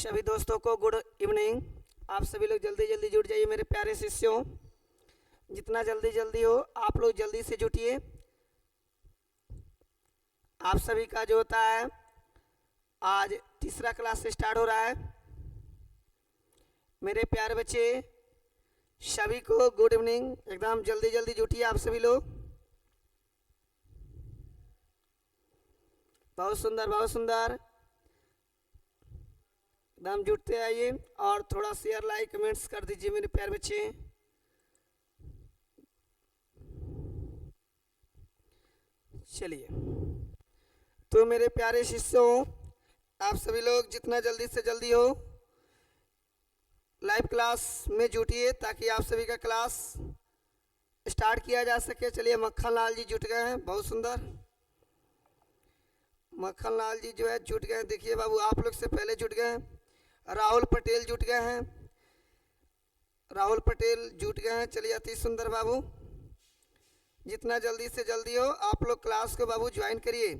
सभी दोस्तों को गुड इवनिंग। आप सभी लोग जल्दी जल्दी जुट जाइए मेरे प्यारे शिष्यों। जितना जल्दी जल्दी हो आप लोग जल्दी से जुटिए। आप सभी का जो होता है आज तीसरा क्लास स्टार्ट हो रहा है। मेरे प्यारे बच्चे सभी को गुड इवनिंग। एकदम जल्दी जल्दी जुटिए आप सभी लोग। बहुत सुंदर बहुत सुंदर, एकदम जुटते आइए और थोड़ा शेयर लाइक कमेंट्स कर दीजिए मेरे प्यारे बच्चे। चलिए तो मेरे प्यारे शिष्यों आप सभी लोग जितना जल्दी से जल्दी हो लाइव क्लास में जुटिए ताकि आप सभी का क्लास स्टार्ट किया जा सके। चलिए मक्खन लाल जी जुट गए हैं, बहुत सुंदर। मक्खन लाल जी जो है जुट गए हैं, देखिए बाबू आप लोग से पहले जुट गए हैं। राहुल पटेल जुट गए हैं, राहुल पटेल जुट गए हैं। चलिए अति सुंदर बाबू, जितना जल्दी से जल्दी हो आप लोग क्लास को बाबू ज्वाइन करिए।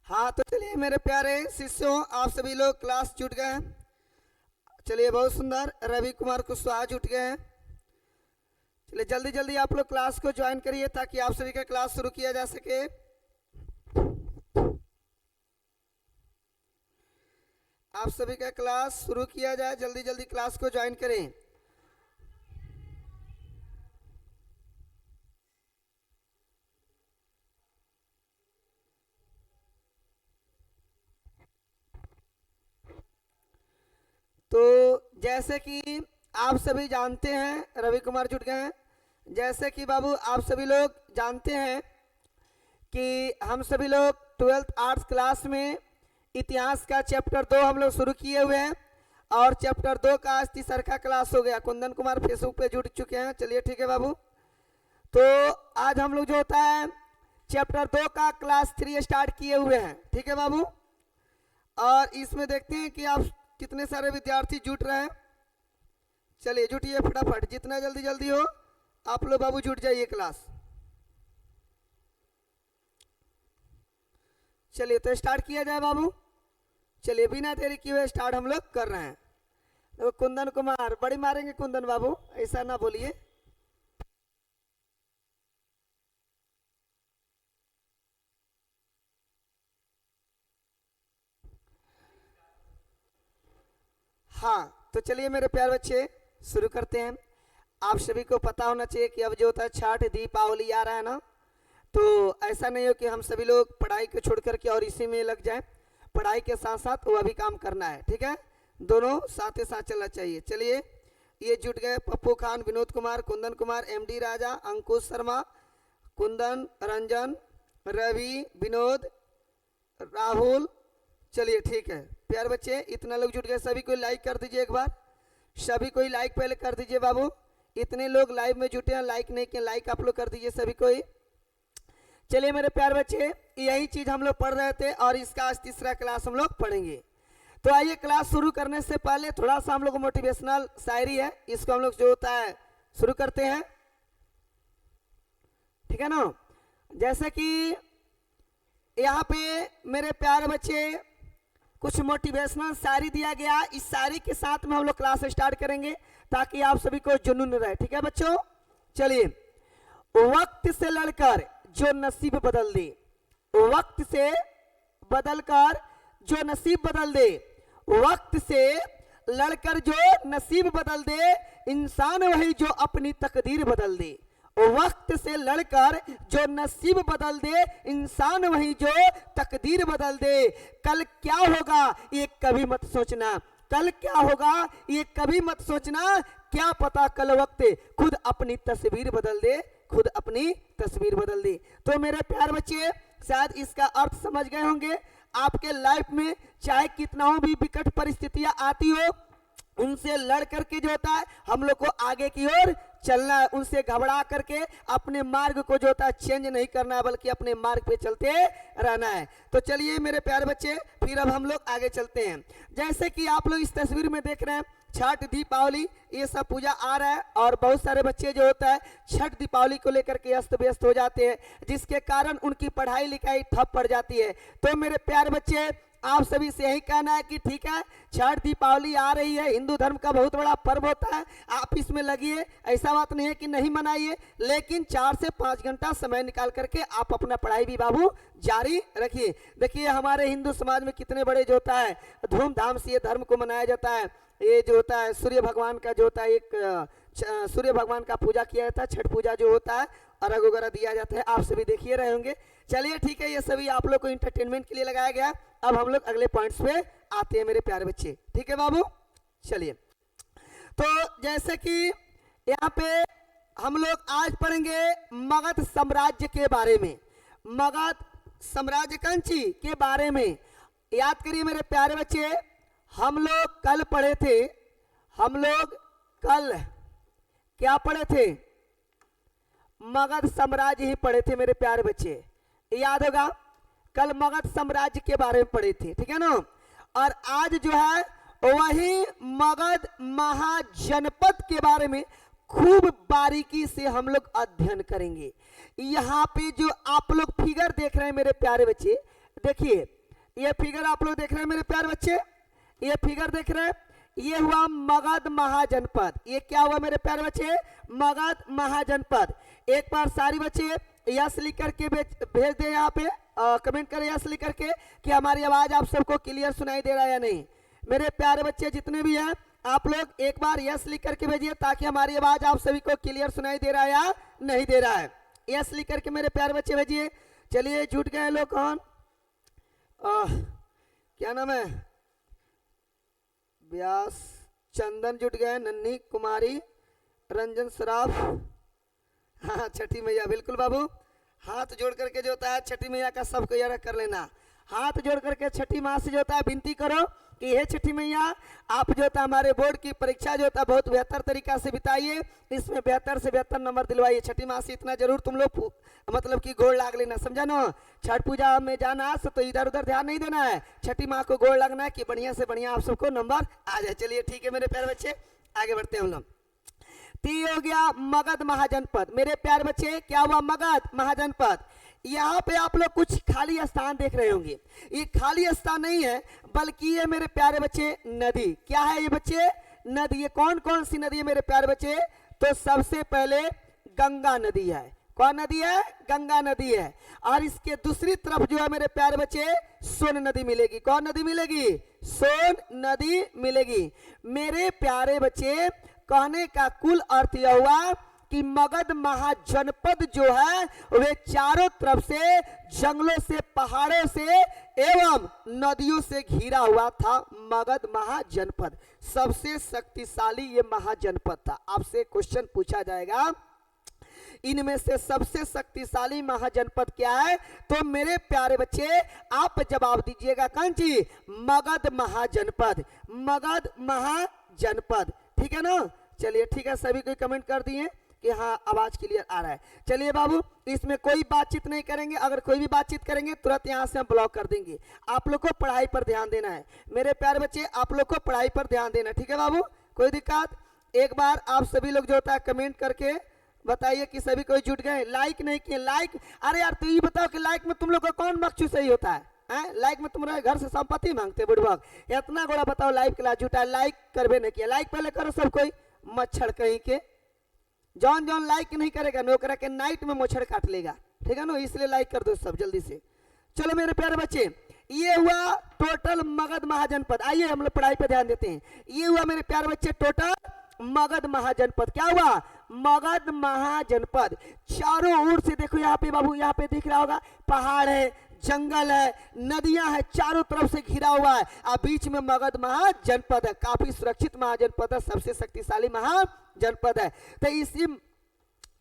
हाँ तो चलिए मेरे प्यारे शिष्यों आप सभी लोग क्लास जुट गए हैं। चलिए बहुत सुंदर, रवि कुमार कुशवाहा जुट गए हैं। चलिए जल्दी जल्दी आप लोग क्लास को ज्वाइन करिए ताकि आप सभी का क्लास शुरू किया जा सके। आप सभी का क्लास शुरू किया जाए, जल्दी जल्दी क्लास को ज्वाइन करें। तो जैसे कि आप सभी जानते हैं, रवि कुमार जुट गए हैं। जैसे कि बाबू आप सभी लोग जानते हैं कि हम सभी लोग 12th आर्ट्स क्लास में इतिहास का चैप्टर 2 हम लोग शुरू किए हुए हैं और चैप्टर 2 का आज तीसरा का क्लास हो गया। कुंदन कुमार फेसबुक पे जुड़ चुके हैं। चलिए ठीक है बाबू, तो आज हम लोग जो होता है चैप्टर 2 का क्लास 3 स्टार्ट किए हुए हैं। ठीक है बाबू, और इसमें देखते हैं कि आप कितने सारे विद्यार्थी जुट रहे हैं। चलिए जुटिए फटाफट, जितना जल्दी जल्दी हो आप लोग बाबू जुट जाइए क्लास। चलिए तो स्टार्ट किया जाए बाबू। चलिए बिना देरी किए स्टार्ट हम लोग कर रहे हैं। तो कुंदन कुमार बड़ी मारेंगे, कुंदन बाबू ऐसा ना बोलिए। हाँ तो चलिए मेरे प्यारे बच्चे शुरू करते हैं। आप सभी को पता होना चाहिए कि अब जो होता है छठ दीपावली आ रहा है ना, तो ऐसा नहीं हो कि हम सभी लोग पढ़ाई को छोड़ करके और इसी में लग जाएं। पढ़ाई के साथ साथ वह भी काम करना है, ठीक है, दोनों साथ ही साथ चलना चाहिए। चलिए ये जुट गए पप्पू खान, विनोद कुमार, कुंदन कुमार, एमडी राजा, अंकुश शर्मा, कुंदन, रंजन, रवि, विनोद, राहुल। चलिए ठीक है प्यारे बच्चे, इतना लोग जुट गए, सभी को लाइक कर दीजिए एक बार, सभी कोई लाइक पहले कर दीजिए बाबू, इतने लोग लाइव में जुटे हैं, लाइक नहीं किए, लाइक आप लोग कर दीजिए सभी कोई। चलिए मेरे प्यार बच्चे, यही चीज हम लोग पढ़ रहे थे और इसका आज तीसरा क्लास हम लोग पढ़ेंगे। तो आइए क्लास शुरू करने से पहले थोड़ा सा हम लोग मोटिवेशनल शायरी है, इसको हम लोग जो होता है शुरू करते हैं, ठीक है ना। जैसे कि यहाँ पे मेरे प्यारे बच्चे कुछ मोटिवेशनल शायरी दिया गया, इस शायरी के साथ में हम लोग क्लास स्टार्ट करेंगे ताकि आप सभी को जुनून रहे, ठीक है बच्चों। चलिए, वक्त से लड़कर जो नसीब बदल दे, वक्त से बदलकर जो नसीब बदल दे, वक्त से लड़कर जो नसीब बदल दे, इंसान वही जो अपनी तकदीर बदल दे। वक्त से लड़कर जो नसीब बदल दे, इंसान वही जो तकदीर बदल दे। कल क्या होगा ये कभी मत सोचना, कल क्या होगा ये कभी मत सोचना, क्या पता कल वक्त खुद अपनी तस्वीर बदल दे, खुद अपनी तस्वीर बदल दे। तो मेरे प्यार बच्चे शायद इसका अर्थ समझ गए होंगे। आपके लाइफ में चाहे कितना भी विकट परिस्थितियां आती हो, उनसे लड़ करके जो होता है हम लोग को आगे की ओर चलना है, उनसे घबरा करके अपने मार्ग को जो होता है चेंज नहीं करना है, बल्कि अपने मार्ग पे चलते रहना है। तो चलिए मेरे प्यारे बच्चे, फिर अब हम लोग आगे चलते हैं। जैसे कि आप लोग इस तस्वीर में देख रहे हैं, छठ दीपावली ये सब पूजा आ रहा है और बहुत सारे बच्चे जो होता है छठ दीपावली को लेकर के अस्त व्यस्त हो जाते हैं, जिसके कारण उनकी पढ़ाई लिखाई ठप पड़ जाती है। तो मेरे प्यारे बच्चे, आप सभी से यही कहना है कि ठीक है, छठ दीपावली आ रही है, हिंदू धर्म का बहुत बड़ा पर्व होता है, आप इसमें लगिए, ऐसा बात नहीं है कि नहीं मनाइए, लेकिन 4 से 5 घंटा समय निकाल करके आप अपना पढ़ाई भी बाबू जारी रखिए। देखिए हमारे हिंदू समाज में कितने बड़े जो होता है धूमधाम से ये धर्म को मनाया जाता है। ये जो होता है सूर्य भगवान का जो होता है, एक सूर्य भगवान का पूजा किया जाता है, छठ पूजा जो होता है, अर्घ वगैरह दिया जाता है, आप सभी देखिए रहे होंगे। चलिए ठीक है, ये सभी आप लोग को इंटरटेनमेंट के लिए लगाया गया। अब हम लोग अगले पॉइंट्स पे आते हैं मेरे प्यारे बच्चे, ठीक है बाबू। चलिए, तो जैसे कि यहाँ पे हम लोग आज पढ़ेंगे मगध साम्राज्य के बारे में, मगध साम्राज्य कंची के बारे में। याद करिए मेरे प्यारे बच्चे, हम लोग कल पढ़े थे, हम लोग कल क्या पढ़े थे, मगध साम्राज्य ही पढ़े थे मेरे प्यारे बच्चे, याद होगा। कल मगध साम्राज्य के बारे में पढ़े थे, ठीक है ना। और आज जो है वही मगध महाजनपद के बारे में खूब बारीकी से हम लोग अध्ययन करेंगे। यहाँ पे जो आप लोग फिगर देख रहे हैं मेरे प्यारे बच्चे, देखिए ये फिगर आप लोग देख रहे हैं मेरे प्यारे बच्चे, ये फिगर देख रहे हैं, ये हुआ मगध महाजनपद। ये क्या हुआ मेरे प्यारे बच्चे, मगध महाजनपद। एक बार सारी बच्चे यस लिख करके भेज दे, यहाँ पे कमेंट करें यस लिख करके कि हमारी आवाज आप सबको क्लियर सुनाई दे रहा है या नहीं। मेरे प्यारे बच्चे जितने भी हैं, आप लोग एक बार यस लिख करके भेजिए ताकि हमारी आवाज आप सभी को क्लियर सुनाई दे रहा है या नहीं दे रहा है। यस लिख करके मेरे प्यारे बच्चे भेजिए। चलिए, जुट गए लोग, कौन क्या नाम है, व्यास, चंदन जुट गए, नन्ही कुमारी, रंजन सराफ, हाँ छठी मैया, बिल्कुल बाबू। हाथ जोड़ करके जो होता है छठी मैया का सबको याद कर लेना, हाथ जोड़ करके छठी माँ से जो होता है विनती करो कि हे छठी मैया, आप जो होता है हमारे बोर्ड की परीक्षा जो होता है बहुत बेहतर तरीका से बिताइए, इसमें बेहतर से बेहतर नंबर दिलवाइए। छठी माँ से इतना जरूर तुम लोग मतलब कि गोड़ लाग लेना, समझा ना। छठ पूजा में जाना तो इधर उधर ध्यान नहीं देना है, छठी माँ को गोड़ लगना है कि बढ़िया से बढ़िया आप सबको नंबर आ जाए। चलिए ठीक है मेरे प्यारे बच्चे, आगे बढ़ते हैं हम लोग। ती हो गया मगध महाजनपद। मेरे प्यारे बच्चे, क्या हुआ, मगध महाजनपद। यहाँ पे आप लोग कुछ खाली स्थान देख रहे होंगे, ये खाली स्थान नहीं है बल्कि ये मेरे प्यारे बच्चे नदी। क्या है ये बच्चे, नदी। ये कौन कौन सी नदी है मेरे प्यारे बच्चे, तो सबसे पहले गंगा नदी है। कौन नदी है, गंगा नदी है। और इसके दूसरी तरफ जो है मेरे प्यारे बच्चे सोन नदी मिलेगी। कौन नदी मिलेगी, सोन नदी मिलेगी। मेरे प्यारे बच्चे, कहने का कुल अर्थ यह हुआ कि मगध महाजनपद जो है वे चारों तरफ से जंगलों से, पहाड़ों से एवं नदियों से घिरा हुआ था। मगध महाजनपद सबसे शक्तिशाली ये महाजनपद था। आपसे क्वेश्चन पूछा जाएगा इनमें से सबसे शक्तिशाली महाजनपद क्या है, तो मेरे प्यारे बच्चे आप जवाब दीजिएगा, कौन सी, मगध महाजनपद, मगध महाजनपद। ठीक है ना। चलिए ठीक है, सभी कोई कमेंट कर दिए कि हाँ आवाज क्लियर आ रहा है। चलिए बाबू, इसमें कोई बातचीत नहीं करेंगे, अगर कोई भी बातचीत करेंगे तुरंत यहाँ से हम ब्लॉक कर देंगे। आप लोग को पढ़ाई पर ध्यान देना है मेरे प्यारे बच्चे, आप लोग को पढ़ाई पर ध्यान देना, ठीक है बाबू। कोई दिक्कत? एक बार आप सभी लोग जो होता है कमेंट करके बताइए कि सभी कोई जुट गए। लाइक नहीं किए, लाइक, अरे यार तो ये बताओ कि लाइक में तुम लोग का कौन मकसद सही होता है? लाइक में तुम्हारे घर से संपत्ति मांगते बुढ़बक, इतना गोड़ा बताओ लाइक के लाज जुटा, लाइक करवे नहीं किया। लाइक पहले करो सब कोई, मच्छर कहीं के जॉन जॉन लाइक नहीं करेगा नौकरा के नाइट में मच्छर काट लेगा, ठीक है ना, इसलिए लाइक कर दो सब जल्दी से। चलो मेरे प्यारे बच्चे, ये हुआ टोटल मगध महाजनपद। आइए हम लोग पढ़ाई पे ध्यान देते हैं। ये हुआ मेरे प्यारे बच्चे टोटल मगध महाजनपद। क्या हुआ? मगध महाजनपद। चारों ओर से देखो, यहाँ पे बाबू, यहाँ पे दिख रहा होगा पहाड़ है, जंगल है, नदियां है, चारों तरफ से घिरा हुआ है, और बीच में मगध महाजनपद है। काफी सुरक्षित महाजनपद है, सबसे शक्तिशाली महाजनपद है। तो इसी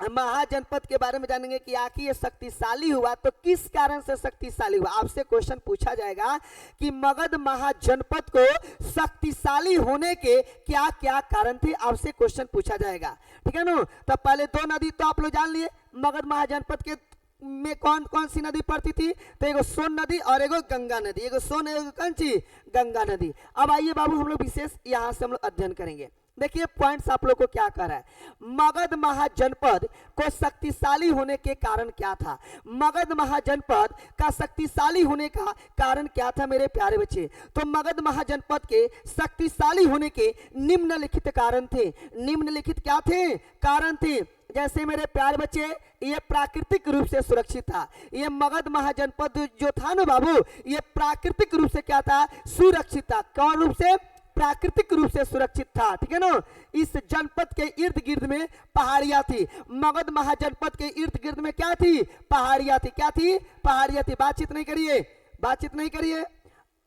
महाजनपद के बारे में जानेंगे कि आखिर ये शक्तिशाली हुआ तो किस कारण से शक्तिशाली हुआ। आपसे क्वेश्चन पूछा जाएगा कि मगध महाजनपद को शक्तिशाली होने के क्या क्या कारण थे, आपसे क्वेश्चन पूछा जाएगा, ठीक है ना। तो पहले दो नदी तो आप लोग जान लिए, मगध महाजनपद के में कौन कौन सी नदी पड़ती थी? तो एगो सोन नदी और एगो गंगा नदी, एगो सोन एगो कौन सी? गंगा नदी। अब आइए बाबू, हम लोग विशेष यहाँ से हम लोग अध्ययन करेंगे। देखिए पॉइंट्स आप लोग को क्या कर रहा है। मगध महाजनपद को शक्तिशाली होने के कारण क्या था? मगध महाजनपद का शक्तिशाली होने का कारण क्या था मेरे प्यारे बच्चे? तो मगध महाजनपद के शक्तिशाली होने के निम्नलिखित कारण थे। निम्नलिखित क्या थे? कारण थे। जैसे मेरे प्यारे बच्चे, ये प्राकृतिक रूप से सुरक्षित था। ये मगध महाजनपद जो था ना बाबू, ये प्राकृतिक रूप से क्या था? सुरक्षित था। कौन रूप से? प्राकृतिक रूप से सुरक्षित था, ठीक है ना। इस जनपद के इर्द गिर्द में पहाड़ियां थी। मगध महाजनपद के इर्द गिर्द में क्या थी? पहाड़ियां थी। क्या थी? पहाड़ियां थी। बातचीत नहीं करिए, बातचीत नहीं करिए।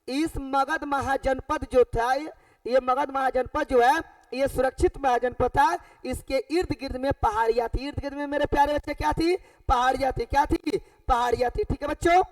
इस मगध महाजनपद जो था, ये मगध महाजनपद जो है ये सुरक्षित महाजनपद था। इसके इर्द गिर्द में पहाड़ियां थी। इर्द गिर्द में मेरे प्यारे बच्चे क्या थी? पहाड़ियां थी। क्या थी? पहाड़ियां थी, ठीक है बच्चों।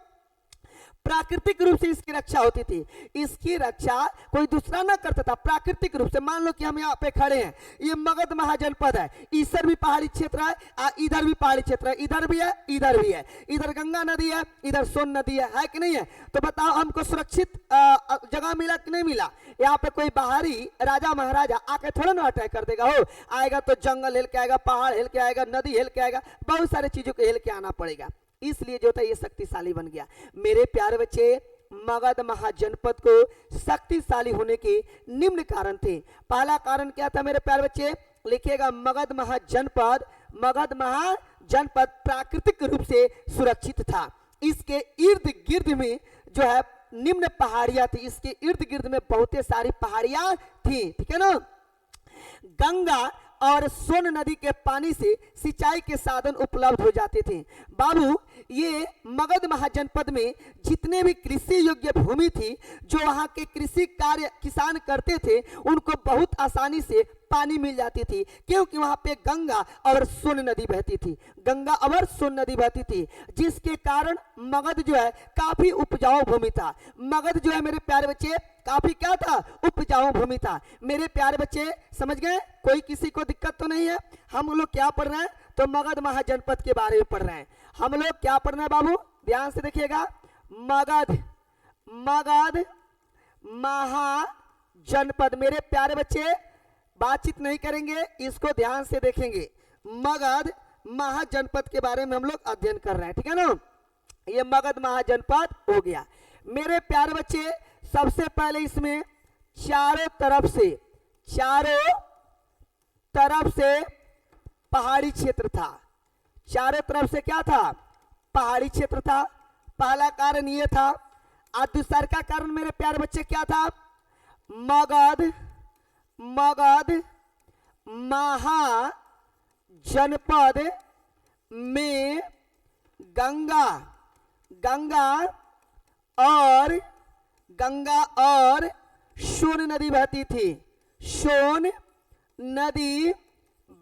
प्राकृतिक रूप से इसकी रक्षा होती थी। इसकी रक्षा कोई दूसरा ना करता था, प्राकृतिक रूप से। मान लो कि हम यहाँ पे खड़े हैं, ये मगध महाजनपद है, इधर भी पहाड़ी क्षेत्र है, इधर भी पहाड़ी क्षेत्र है, इधर भी है, इधर भी है, इधर गंगा नदी है, इधर सोन नदी है कि नहीं है? तो बताओ हमको सुरक्षित जगह मिला कि नहीं मिला? यहाँ पे कोई बाहरी राजा महाराजा आके थोड़ा ना अटैक कर देगा। हो आएगा तो जंगल हिल के आएगा, पहाड़ हिल के आएगा, नदी हिल के आएगा, बहुत सारी चीजों को हिल के आना पड़ेगा। इसलिए जो था ये शक्तिशाली बन गया। मेरे प्यारे बच्चे, मगध महाजनपद को शक्तिशाली होने के निम्न कारण थे। पहला कारण क्या था मेरे प्यारे बच्चे? लिखिएगा, मगध महाजनपद, मगध महाजनपद प्राकृतिक रूप से सुरक्षित था। इसके इर्द गिर्द में जो है निम्न पहाड़ियां थी। इसके इर्द गिर्द में बहुत सारी पहाड़ियां थी, ठीक है ना। गंगा और सोन नदी के पानी से सिंचाई के साधन उपलब्ध हो जाते थे। बाबू, ये मगध महाजनपद में जितने भी कृषि योग्य भूमि थी, जो वहां के कृषि कार्य किसान करते थे, उनको बहुत आसानी से पानी मिल जाती थी, क्योंकि वहां पे गंगा और सोन नदी बहती थी। गंगा और सोन नदी बहती थी, जिसके कारण मगध जो है काफी उपजाऊ भूमि था। मगध जो है मेरे प्यारे बच्चे काफी क्या था? उपजाऊ भूमि था। मेरे प्यारे बच्चे समझ गए? कोई किसी को दिक्कत तो नहीं है? हम लोग क्या पढ़ रहे हैं? तो मगध महाजनपद के बारे में पढ़ रहे हैं। हम लोग क्या पढ़ रहे हैं बाबू? ध्यान से देखिएगा। मगध महाजनपद। मेरे प्यारे बच्चे बातचीत नहीं करेंगे, इसको ध्यान से देखेंगे। मगध महाजनपद के बारे में हम लोग अध्ययन कर रहे हैं, ठीक है ना। ये मगध महाजनपद हो गया। मेरे प्यारे बच्चे, सबसे पहले इसमें चारों तरफ से पहाड़ी क्षेत्र था। चारों तरफ से क्या था? पहाड़ी क्षेत्र था। पहला कारण ये था। और दूसरा का कारण मेरे प्यारे बच्चे क्या था? मगध महाजनपद में गंगा और सोन नदी बहती थी। सोन नदी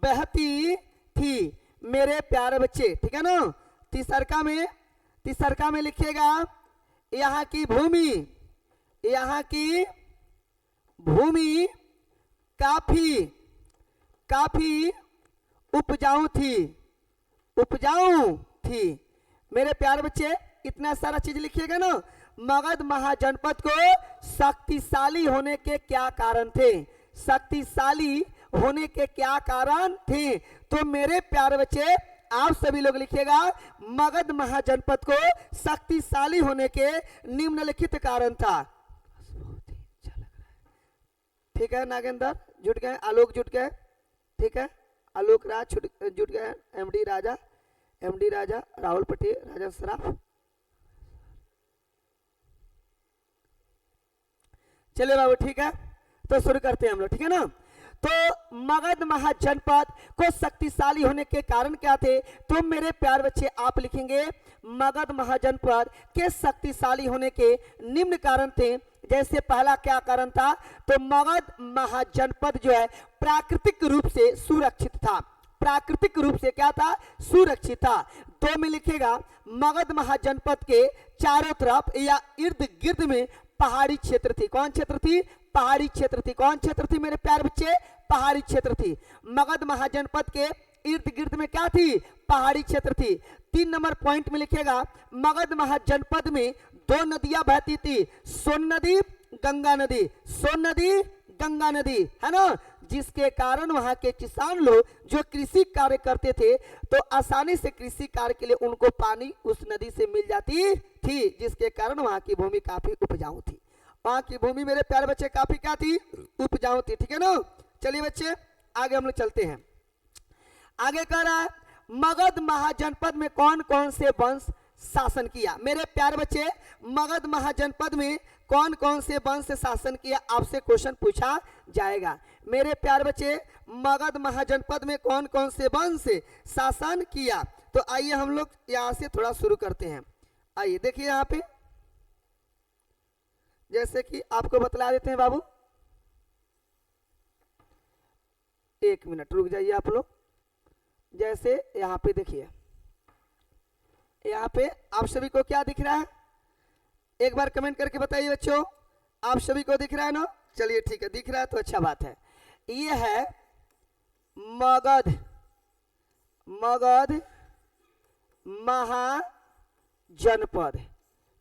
बहती थी मेरे प्यारे बच्चे, ठीक है ना। तीसरका में लिखिएगा, यहाँ की भूमि काफी काफी उपजाऊ थी, उपजाऊ थी। मेरे प्यारे बच्चे इतना सारा चीज लिखिएगा ना। मगध महाजनपद को शक्तिशाली होने के क्या कारण थे, शक्तिशाली होने के क्या कारण थे। तो मेरे प्यारे बच्चे आप सभी लोग लिखिएगा मगध महाजनपद को शक्तिशाली होने के निम्नलिखित कारण था। ठीक है नागेंद्र जुट गए, आलोक जुट गए, ठीक है आलोक राज जुट गए, एमडी राजा, राहुल पटेल, राजा सराफ। चलिए बाबू ठीक है, तो शुरू करते हैं हम लोग, ठीक है ना। तो मगध महाजनपद को शक्तिशाली होने के कारण क्या थे, तो मेरे प्यार बच्चे आप लिखेंगे मगध महाजनपद के शक्तिशाली होने के निम्न कारण थे। जैसे पहला क्या कारण था, तो मगध महाजनपद जो है प्राकृतिक रूप से सुरक्षित था, प्राकृतिक रूप से क्या था, सुरक्षित था। दो में लिखेगा मगध महाजनपद के चारों तरफ या इर्द गिर्द में पहाड़ी क्षेत्र थी। कौन क्षेत्र थी, पहाड़ी क्षेत्र थी। कौन क्षेत्र थी मेरे प्यारे बच्चे, पहाड़ी क्षेत्र थी। मगध महाजनपद के इर्द गिर्द में क्या थी, पहाड़ी क्षेत्र थी। 3 नंबर पॉइंट में लिखेगा मगध महाजनपद में 2 नदियां बहती थी, सोन नदी, गंगा नदी, सोन नदी, गंगा नदी, है ना। जिसके कारण वहां के किसान लोग जो कृषि कार्य करते थे तो आसानी से कृषि कार्य के लिए उनको पानी उस नदी से मिल जाती थी, जिसके कारण वहां की भूमि काफी उपजाऊ थी। वहां की भूमि मेरे प्यारे बच्चे काफी क्या थी, उपजाऊ थी, ठीक है ना। चलिए बच्चे आगे हम लोग चलते हैं। आगे कह रहा है मगध महाजनपद में कौन कौन से वंश शासन किया। मेरे प्यारे बच्चे मगध महाजनपद में कौन कौन से वंश शासन किया, आपसे क्वेश्चन पूछा जाएगा। मेरे प्यारे बच्चे मगध महाजनपद में कौन कौन से वंश शासन किया। तो आइए हम लोग यहां से थोड़ा शुरू करते हैं। आइए देखिए यहां पे, जैसे कि आपको बतला देते हैं बाबू, 1 मिनट रुक जाइए आप लोग। जैसे यहाँ पे देखिए, यहाँ पे आप सभी को क्या दिख रहा है, एक बार कमेंट करके बताइए बच्चों, आप सभी को दिख रहा है ना। चलिए ठीक है, दिख रहा है तो अच्छा बात है। ये है मगध महाजनपद,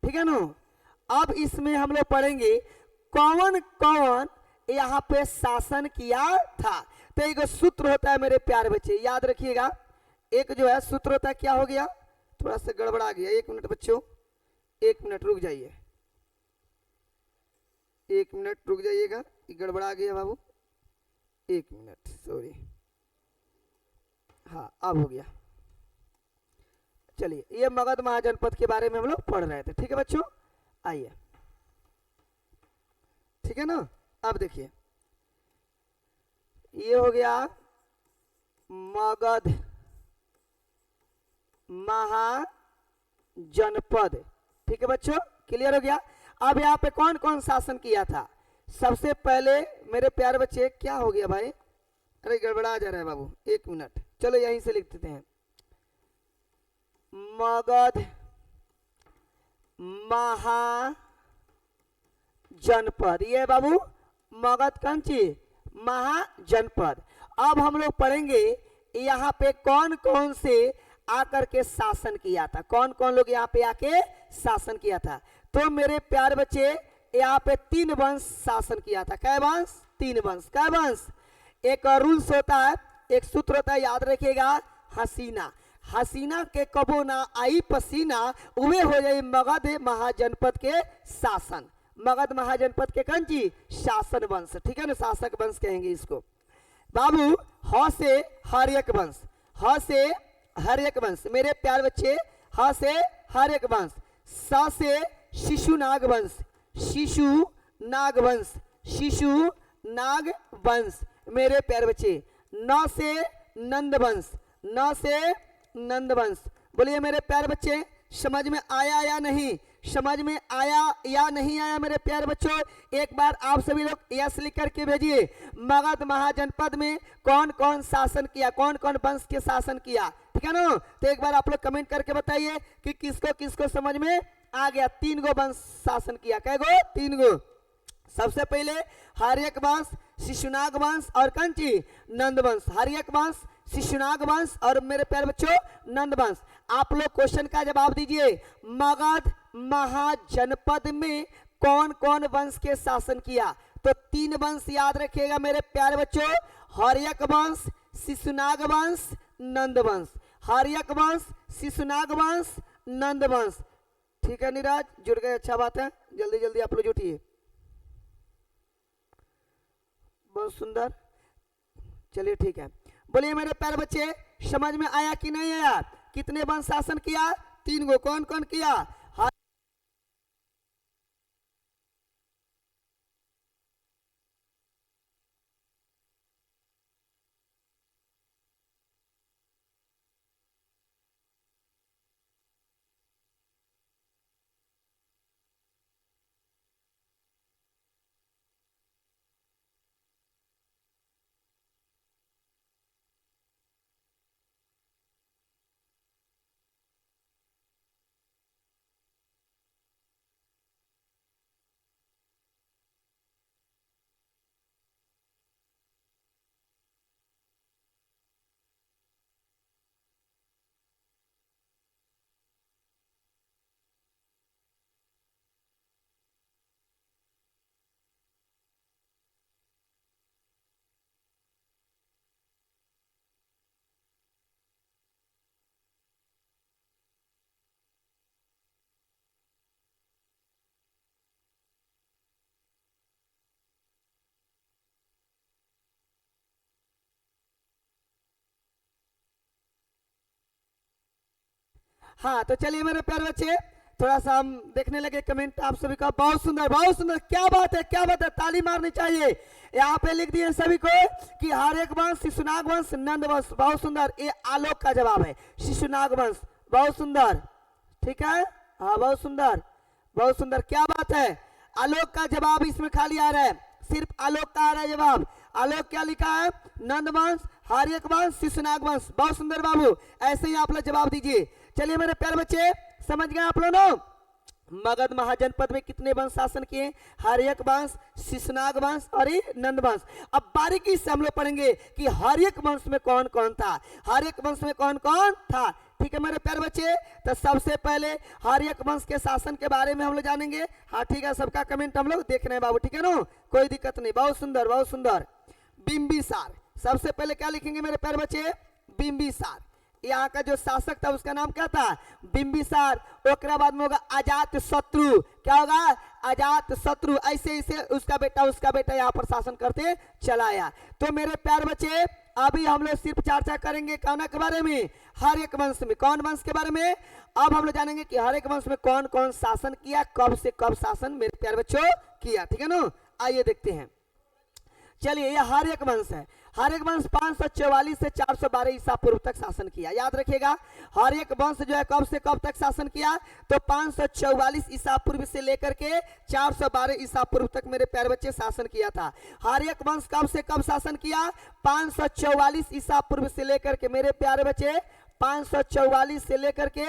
ठीक है ना। अब इसमें हम लोग पढ़ेंगे कौन कौन यहाँ पे शासन किया था। तो एक सूत्र होता है मेरे प्यारे बच्चे, याद रखिएगा। एक जो है सूत्र होता है, क्या हो गया, थोड़ा सा गड़बड़ा गया, 1 मिनट बच्चों, 1 मिनट रुक जाइए, 1 मिनट रुक जाइएगा, गड़बड़ा गया बाबू, 1 मिनट सॉरी। हाँ अब हो गया। चलिए ये मगध महाजनपद के बारे में हम लोग पढ़ रहे थे, ठीक है बच्चों। आइए ठीक है ना। अब देखिए ये हो गया मगध महाजनपद, ठीक है बच्चों, क्लियर हो गया। अब यहाँ पे कौन कौन शासन किया था। सबसे पहले मेरे प्यारे बच्चे, क्या हो गया भाई, अरे गड़बड़ा जा रहा है बाबू, 1 मिनट, चलो यहीं से लिख देते हैं। मगध महाजनपद, ये बाबू मगध कंची महाजनपद। अब हम लोग पढ़ेंगे यहाँ पे कौन कौन से आकर के शासन किया था, कौन कौन लोग यहाँ पे आके शासन किया था। तो मेरे प्यारे बच्चे यहाँ पे 3 वंश शासन किया था। क्या वंश, 3 वंश। क्या वंश, एक रूल्स होता है, एक सूत्र होता है, याद रखिएगा, हसीना। हसीना के कबो ना आई पसीना, वे हो जाए मगध महाजनपद के शासन। मगध महाजनपद के कंची शासन वंश, ठीक है ना, शासक वंश कहेंगे इसको बाबू। ह से हर्यक वंश, ह से हर्यक वंश मेरे प्यार बच्चे, ह से हर्यक वंश। स से शिशु नाग वंश, शिशु नाग वंश, शिशु नाग वंश मेरे प्यार बच्चे। न से नंद वंश, न से नंद वंश। बोलिए मेरे प्यार बच्चे समझ में आया या नहीं, समझ में आया या नहीं आया मेरे प्यारे बच्चों। एक बार आप सभी लोग यस लिख करके भेजिए। मगध महाजनपद में कौन कौन शासन किया, कौन कौन वंश के शासन किया, ठीक है ना। तो एक बार आप लोग कमेंट करके बताइए कि किसको किसको समझ में आ गया। 3 गो वंश शासन किया, कै गो, 3 गो। सबसे पहले हर्यक वंश, शिशुनाग वंश और कंची नंद वंश। हर्यक वंश, शिशुनाग वंश और मेरे प्यारे बच्चों नंद वंश। आप लोग क्वेश्चन का जवाब दीजिए। मगध महाजनपद में कौन कौन वंश के शासन किया? तो 3 वंश याद रखिएगा मेरे प्यारे बच्चों, हर्यक वंश, शिशुनाग वंश, नंद वंश। हर्यक वंश, शिशुनाग वंश, नंद वंश। ठीक है नीरज, जुड़ गए, अच्छा बात है। जल्दी जल्दी आप लोग जुटिए, बहुत सुंदर। चलिए ठीक है, बोलिए मेरे प्यारे बच्चे, समझ में आया कि नहीं आया? कितने वंश शासन किया? 3 गो। कौन कौन किया? हाँ तो चलिए मेरे प्यारे बच्चे, थोड़ा सा हम देखने लगे कमेंट आप सभी का। बहुत सुंदर, बहुत सुंदर, क्या बात है, क्या बात है, ताली मारनी चाहिए। यहाँ पे लिख दिए सभी को कि हर्यक वंश, शिशुनाग वंश, नंद वंश। बहुत सुंदर, ये आलोक का जवाब है, शिशुनाग वंश। बहुत सुंदर, ठीक है, हाँ बहुत सुंदर, बहुत सुंदर, क्या बात है। आलोक का जवाब इसमें खाली आ रहा है, सिर्फ आलोक का आ रहा है जवाब। आलोक क्या लिखा है? नंद वंश, हर्यक वंश, शिशुनाग वंश। बहुत सुंदर बाबू, ऐसे ही आप लोग जवाब दीजिए। चलिए मेरे प्यारे बच्चे, समझ गए आप लोग? मगध महाजनपद में कितने वंश शासन किए? हर्यक वंश, शिशुनाग वंश और ये नंद वंश। अब बारीकी से हम लोग पढ़ेंगे कि हर्यक वंश में कौन कौन था, हर्यक वंश में कौन कौन था। ठीक है मेरे प्यारे बच्चे, तो सबसे पहले हर्यक वंश के शासन के बारे में हम लोग जानेंगे। हाँ ठीक है, सबका कमेंट हम लोग देख रहे हैं बाबू, ठीक है ना, कोई दिक्कत नहीं। बहुत सुंदर, बहुत सुंदर। बिंबिसार, सबसे पहले क्या लिखेंगे मेरे प्यारे बच्चे? बिंबिसार। यहाँ का जो शासक था उसका नाम क्या था? बिंबिसार। ओकरा बाद में होगा अजात शत्रु। क्या होगा? अजात शत्रु। ऐसे ऐसे उसका बेटा यहाँ पर शासन करते चला आया। तो मेरे प्यारे बच्चे, अभी हम लोग सिर्फ चर्चा करेंगे कौन के बारे में? हर्यक वंश में। कौन वंश के बारे में? अब हम लोग जानेंगे कि हर्यक वंश में कौन कौन शासन किया, कब से कब शासन मेरे प्यारे बच्चों किया। ठीक है ना, आइए देखते हैं। चलिए, यह हर्यक वंश है। हर्यक वंश 544 से 412 ईसा पूर्व तक शासन किया। याद रखिएगा, हर्यक वंश जो है कब से कब तक शासन किया? तो 544 ईसा पूर्व से लेकर के 412 ईसा पूर्व तक मेरे प्यारे बच्चे शासन किया था। हर्यक वंश कब से कब शासन किया? 544 ईसा पूर्व से लेकर के मेरे प्यारे बच्चे 544 से लेकर के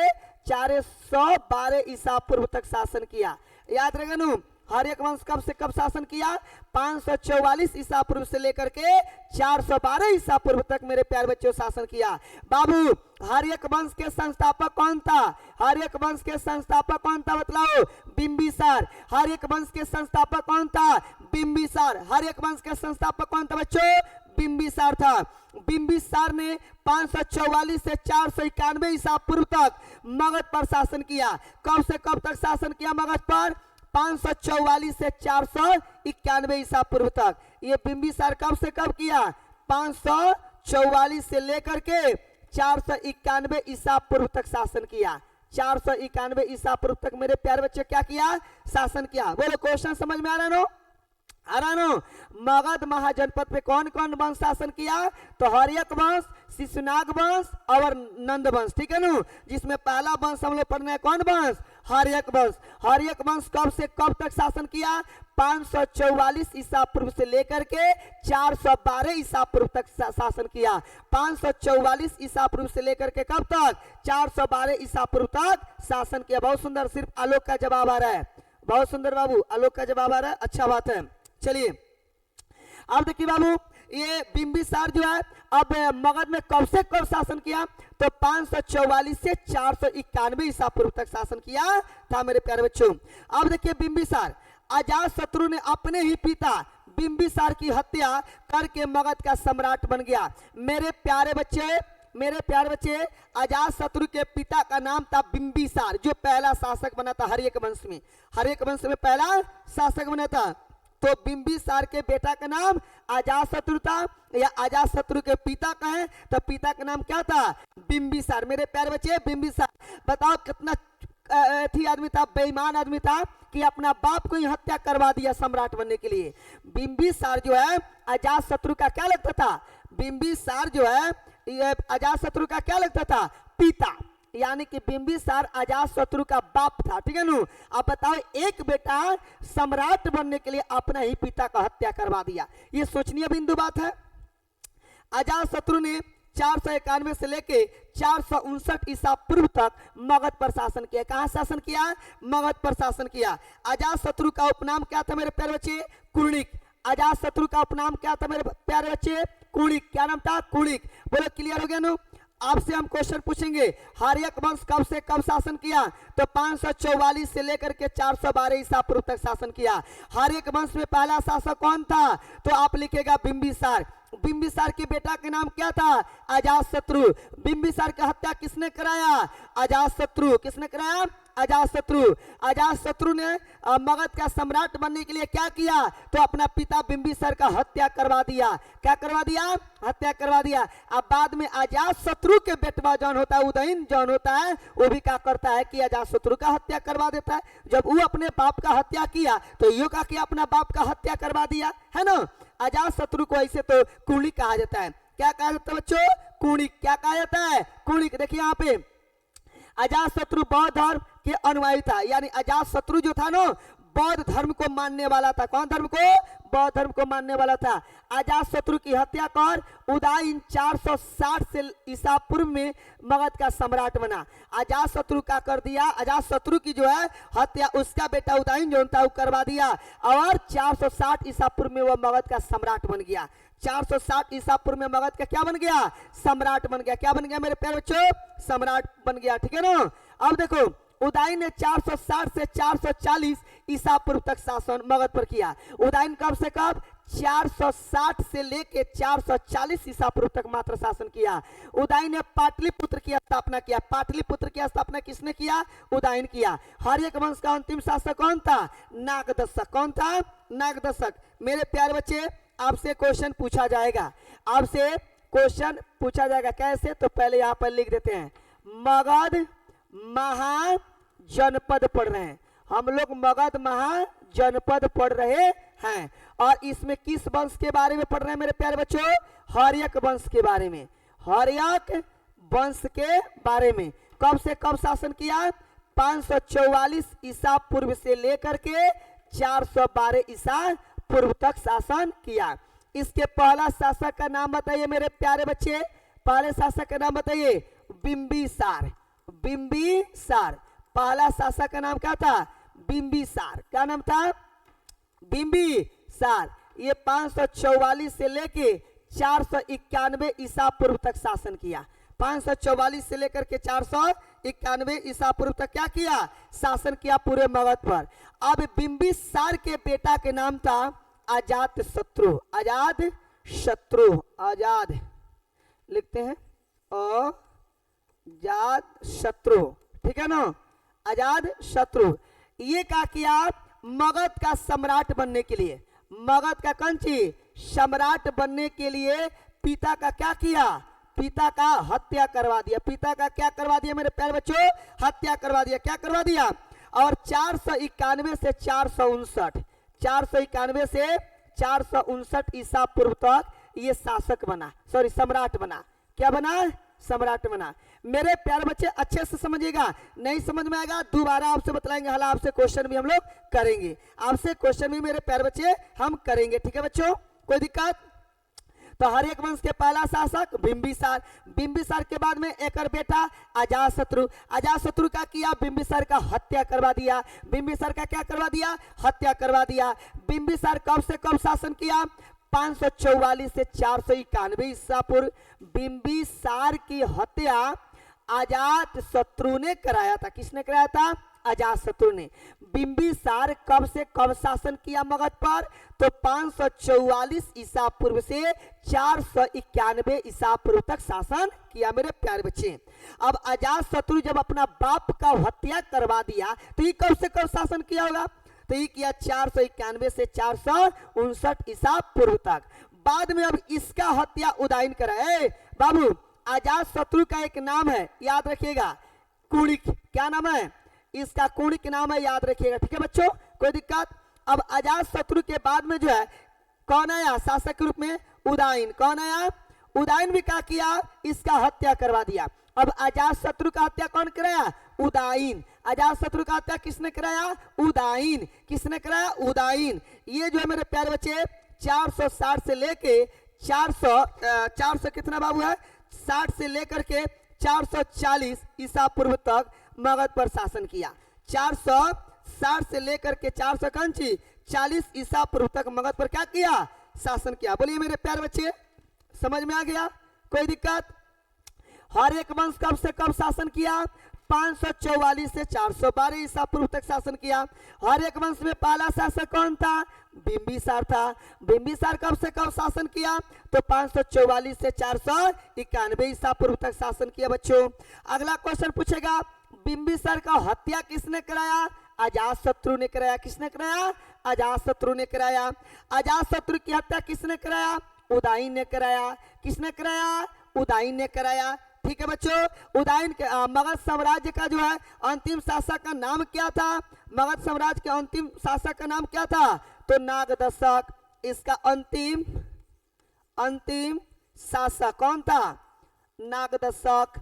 412 ईसा पूर्व तक शासन किया। याद रखेगा ना, हर्यक वंश कब से कब शासन किया? 544 ईसा पूर्व से लेकर के 412 ईसा पूर्व तक मेरे प्यारे बच्चों शासन किया। बाबू, हर्यक वंश के संस्थापक कौन था? हर्यक वंश के संस्थापक कौन था बताओ? बिंबिसार। हर्यक वंश के संस्थापक कौन था? बिंबिसार। हर्यक वंश के संस्थापक कौन था बच्चों? बिंबिसार था। बिंबिसार ने 544 से 491 ईसा पूर्व तक मगध पर शासन किया। कब से कब तक शासन किया मगध पर? 544 से 491 ईसा पूर्व तक। ये बिंबिसार कब से कब किया? 544 से लेकर के 491 ईसा पूर्व तक शासन किया। 491 ईसा पूर्व तक मेरे प्यारे बच्चे क्या किया? शासन किया। बोलो, क्वेश्चन समझ में आ रहा है? आ रहा नो? मगध महाजनपद पे कौन कौन वंश शासन किया? तो हर्यक वंश, शिशुनाग वंश और नंद वंश। ठीक है ना, जिसमें पहला वंश हम लोग पढ़ना है कौन वंश? हर्यक वंश। हर्यक वंश कब से कब तक शासन किया? 544 ईसा पूर्व से लेकर के 412 ईसा पूर्व तक शासन किया। 544 ईसा पूर्व से लेकर के कब तक? 412 ईसा पूर्व तक शासन किया। बहुत सुंदर, सिर्फ आलोक का जवाब आ रहा है। बहुत सुंदर बाबू, आलोक का जवाब आ रहा है, अच्छा बात है। चलिए अब देखिए बाबू, ये बिंबिसार जो है अब मगध में कब से कब शासन किया, तो 544 से 491 ईसा पूर्व तक शासन किया था मेरे प्यारे बच्चों। अब देखिए बिंबिसार, अजात शत्रु ने अपने ही पिता बिंबिसार की हत्या करके मगध का सम्राट बन गया। मेरे प्यारे बच्चे अजात शत्रु के पिता का नाम था बिंबिसार, जो पहला शासक बना था हर्यक वंश में, हर्यक वंश में पहला शासक बना था। तो बिंबिसार के बेटा का नाम अजात शत्रु था, या अजात शत्रु के पिता का है तो पिता का नाम क्या था, बिंबिसार। मेरे प्यारे बच्चे बिंबिसार, बताओ कितना आदमी था, बेईमान आदमी था कि अपना बाप को ही हत्या करवा दिया सम्राट बनने के लिए। बिंबिसार जो है अजात शत्रु का क्या लगता था, बिंबिसार जो है अजात शत्रु का क्या लगता था, पिता, यानी कि बिंबिसार अजात शत्रु का बाप था, ठीक है ना। अब बताओ एक बेटा सम्राट बनने के लिए अपना ही पिता का हत्या करवा दिया, ये सोचनीय बिंदु बात है। अजात शत्रु ने 491 से लेके 459 ईसा पूर्व तक मगध पर शासन किया। कहां शासन किया, मगध पर शासन किया। अजात शत्रु का उपनाम क्या था मेरे प्यारे बच्चे, कुणिक। अजात शत्रु का उपनाम क्या था मेरे प्यारे बच्चे, कुणिक। क्या नाम था, कुणिक। बोलो क्लियर हो गया ना। आपसे हम क्वेश्चन पूछेंगे, हर्यक वंश कब से कब शासन किया, तो 544 से लेकर के 412 ईसा पूर्व तक शासन किया। हर्यक वंश में पहला शासक कौन था, तो आप लिखेगा बिंबिसार। बिंबिसार के बेटा के नाम क्या था, अजात शत्रु। बिंबिसार की हत्या किसने कराया, अजात शत्रु। किसने कराया, अजात शत्रु। अजात शत्रु ने मगध का सम्राट बनने के लिए क्या किया, तो अपना पिता बिंबिसार का हत्या करवा दिया। क्या करवा दिया, हत्या करवा दिया। अब बाद में अजात शत्रु के बेटवा जौन होता है, उदयन जौन होता है, वो भी क्या करता है कि अजात शत्रु का हत्या करवा देता है। जब वो अपने बाप का हत्या किया तो यो का किया, अपना बाप का हत्या करवा दिया, है ना। अजात शत्रु को ऐसे तो कुणिक कहा जाता है। क्या कहा जाता है बच्चों, कुणिक। क्या कहा जाता है, कुणिक। देखिए यहाँ पे अजात शत्रु बौद्ध धर्म के अनुयायी था, यानी अजात शत्रु जो था ना बौद्ध धर्म को मानने वाला था। कौन धर्म को, बौद्ध धर्म को मानने वाला था। अजात शत्रु की हत्या कर उदयन 460 से ईसा पूर्व में मगध का सम्राट बना। अजात शत्रु का कर दिया, अजात शत्रु की जो है हत्या उसका बेटा उदयन जो था वो करवा दिया, और 460 ईसा पूर्व में वह मगध का सम्राट बन गया। 460 ईसा पूर्व में मगध का क्या बन गया, सम्राट बन गया। क्या बन गया मेरे प्यारे बच्चों, सम्राट बन गया, ठीक है ना। अब देखो उदयन ने 460 से 440 ईसा पूर्व तक शासन मगध पर किया। उदयन कब से कब, 460 से लेके 440 ईसा पूर्व तक मात्र शासन किया। उदयन ने पाटलिपुत्र की स्थापना किया। पाटलिपुत्र की स्थापना किसने किया, उदयन किया। हर्यक वंश का अंतिम शासक कौन था, नागदशक। कौन था, नागदशक। मेरे प्यारे बच्चे आपसे क्वेश्चन पूछा जाएगा, आपसे क्वेश्चन पूछा जाएगा। कैसे, तो पहले यहां पर लिख देते हैं, मगध महाजनपद पढ़ रहे हैं हम लोग, मगध महाजनपद पढ़ रहे हैं। और इसमें किस वंश के बारे में पढ़ रहे हैं मेरे प्यारे बच्चों, हर्यक वंश के बारे में। हर्यक वंश के बारे में कब से कब शासन किया, 544 ईसा पूर्व से लेकर के 412 ईसा पूर्व तक शासन किया। इसके पहला शासक का नाम बताइए मेरे प्यारे बच्चे, पहले शासक का नाम बताइए, बिंबिसार। बिंबिसार, पहला शासक का नाम क्या था, बिंबिसार। क्या नाम था, बिंबिसार। ये 544 से लेके 491 ईसा पूर्व तक शासन किया। 544 से लेकर के 491 ईसा पूर्व तक क्या किया, शासन किया पूरे मगध पर। अब बिंबिसार के बेटा के नाम था अजात शत्रु। अजात शत्रु, अजात लिखते हैं, अजात शत्रु, ठीक है ना, अजात शत्रु। ये क्या किया, मगध का सम्राट बनने के लिए, मगध का कौन चीज, सम्राट बनने के लिए पिता का क्या किया, पिता का हत्या करवा दिया। पिता का क्या करवा दिया मेरे प्यारे बच्चों, हत्या करवा दिया। क्या करवा दिया, और 491 से 459, 491 से 459 ईसा पूर्व तक ये शासक बना, सॉरी सम्राट बना। क्या बना, सम्राट बना। मेरे प्यारे बच्चे अच्छे से समझिएगा, नहीं समझ में आएगा दोबारा आपसे बतलाएंगे, हाल आपसे क्वेश्चन भी हम लोग करेंगे, आपसे क्वेश्चन भी मेरे प्यारे बच्चे हम करेंगे, ठीक है बच्चों, कोई दिक्कत। तो हर्यक वंश के पहला शासक बिंबिसार, बिंबिसार के बाद में एक और बेटा अजातशत्रु, अजातशत्रु का किया बिंबिसार का हत्या करवा दिया, बिंबिसार का क्या करवा दिया, हत्या करवा दिया। बिंबिसार कब से कब शासन किया, 544 से 491 ईसा पूर्व। बिंबिसार की हत्या अजातशत्रु ने कराया था। किसने कराया था, अजातशत्रु ने। बिंबिसार कब से कब शासन किया मगध पर, तो 544 ईसा पूर्व से 491 ईसा पूर्व तक शासन किया मेरे प्यारे बच्चे। अब अजातशत्रु जब अपना बाप का हत्या करवा दिया तो ये कब से कब शासन किया होगा, तो ये किया 491 से 459 ईसा पूर्व तक। बाद में अब इसका हत्या उदाइन कराए बाबू। अजातशत्रु का एक नाम है, याद रखिएगा, कुणिक। क्या नाम है इसका, कुणिक नाम है, याद रखिएगा, ठीक है बच्चों, कोई दिक्कत। अब अजातशत्रु के बाद में जो है कौन आया शासक के रूप में, उदाइन। कौन आया, उदाइन भी क्या किया, इसका हत्या करवा दिया। अब अजातशत्रु का हत्या कौन कराया, उदाइन। अजातशत्रु का हत्या किसने कराया, उदाइन। किसने कराया, उदाइन। ये जो है मेरे प्यारे बच्चे 460 से लेके 400 कितना बाबू है, 60 से लेकर के 440 ईसा पूर्व तक मगध पर शासन किया। 460 से लेकर के 440 ईसा पूर्व तक मगध पर क्या किया, शासन किया। बोलिए मेरे प्यारे बच्चे, समझ में आ गया, कोई दिक्कत। हर्यक वंश कब से कब शासन किया, 544 से 412 ईसा पूर्व तक शासन किया। हर्यक वंश में पहला शासक कौन था, बिंबिसार था। बिंबिसार कब से कब शासन किया, तो 544 से 491 ईसा पूर्व तक शासन किया बच्चों। अगला क्वेश्चन पूछेगा, बिंबिसार का हत्या किसने कराया, अजातशत्रु ने कराया। किसने कराया, अजातशत्रु ने कराया। अजातशत्रु की हत्या किसने कराया, उदाइन ने कराया। किसने कराया, उदाइन ने कराया, ठीक है बच्चों। उदाइन के मगध साम्राज्य का जो है अंतिम शासक का नाम क्या था, मगध साम्राज्य के अंतिम शासक का नाम क्या था, तो नागदशक। इसका अंतिम शासक कौन था, नागदशक,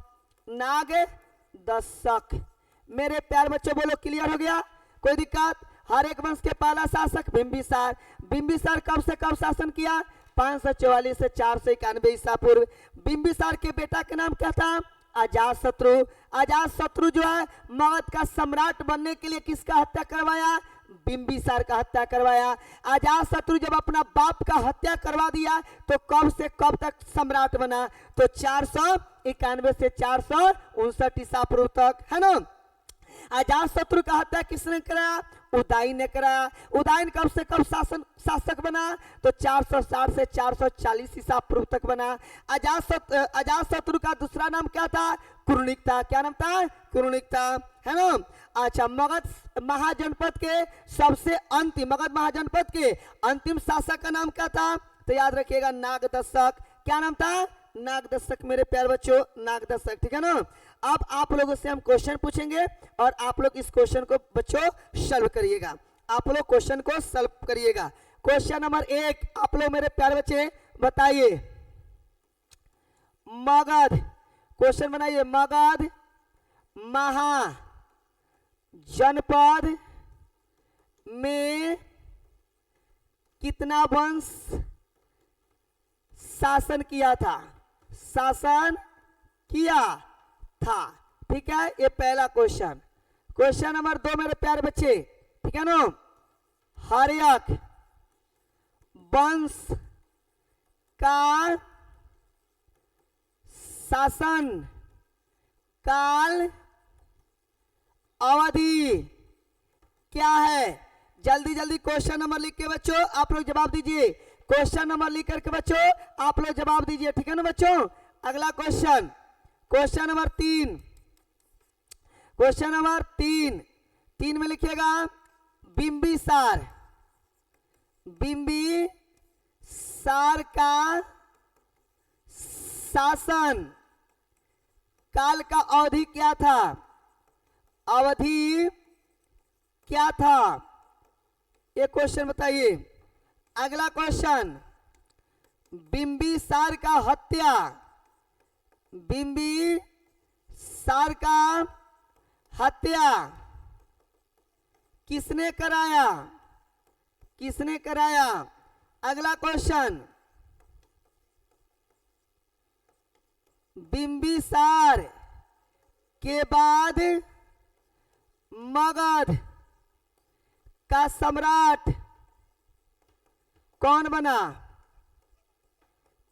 नागदशक। मेरे प्यार बच्चों बोलो, क्लियर हो गया, कोई दिक्कत। हर्यक वंश के पहला शासक बिंबिसार। बिंबिसार कब से कब शासन किया, 544 से 491 ईसा पूर्व। बिंबिसार के बेटा का नाम क्या था, अजातशत्रु। अजातशत्रु जो है मगध का सम्राट बनने के लिए किसका हत्या करवाया, बिंबिसार का हत्या करवाया। अजातशत्रु जब अपना बाप का हत्या करवा दिया तो कब से कब तक सम्राट बना, तो 491 से 459 ईसा पूर्व तक, है ना। अजातशत्रु का हत्या किसने कराया, उदाइन ने कराया। उदाइन कब से कब शासक बना, तो 460 से 440 ईसा पूर्व तक बना। अजातशत्रु का दूसरा नाम क्या था, कुरुनिक था। क्या नाम था, कुरुनिक था, है ना। अच्छा, मगध महाजनपद के सबसे अंतिम, मगध महाजनपद के अंतिम शासक का नाम क्या था, तो याद रखिएगा नागदशक। क्या नाम था, नागदशक। मेरे प्यारे बच्चों, नागदशक, ठीक है ना। अब आप लोगों से हम क्वेश्चन पूछेंगे और आप लोग इस क्वेश्चन को बच्चों सॉल्व करिएगा। आप लोग क्वेश्चन को सॉल्व करिएगा। क्वेश्चन नंबर 1 आप लोग मेरे प्यारे बच्चे बताइए, मगध, क्वेश्चन बनाइए, मगध महाजनपद में कितना वंश शासन किया था, शासन किया था, ठीक है। ये पहला क्वेश्चन। क्वेश्चन नंबर 2 मेरे प्यारे बच्चे, ठीक है ना। हर्यक वंश का शासन काल अवधि क्या है, जल्दी जल्दी क्वेश्चन नंबर लिख के बच्चों आप लोग जवाब दीजिए। क्वेश्चन नंबर लिख करके बच्चों आप लोग जवाब दीजिए, ठीक है ना बच्चों। अगला question, question number 3, question number 3 में लिखिएगा बिंबिसार, बिंबिसार का शासन काल का अवधि क्या था, अवधि क्या था, ये क्वेश्चन बताइए। अगला क्वेश्चन, बिंबिसार का हत्या, बिंबिसार का हत्या किसने कराया, किसने कराया। अगला क्वेश्चन, बिंबिसार के बाद मगध का सम्राट कौन बना?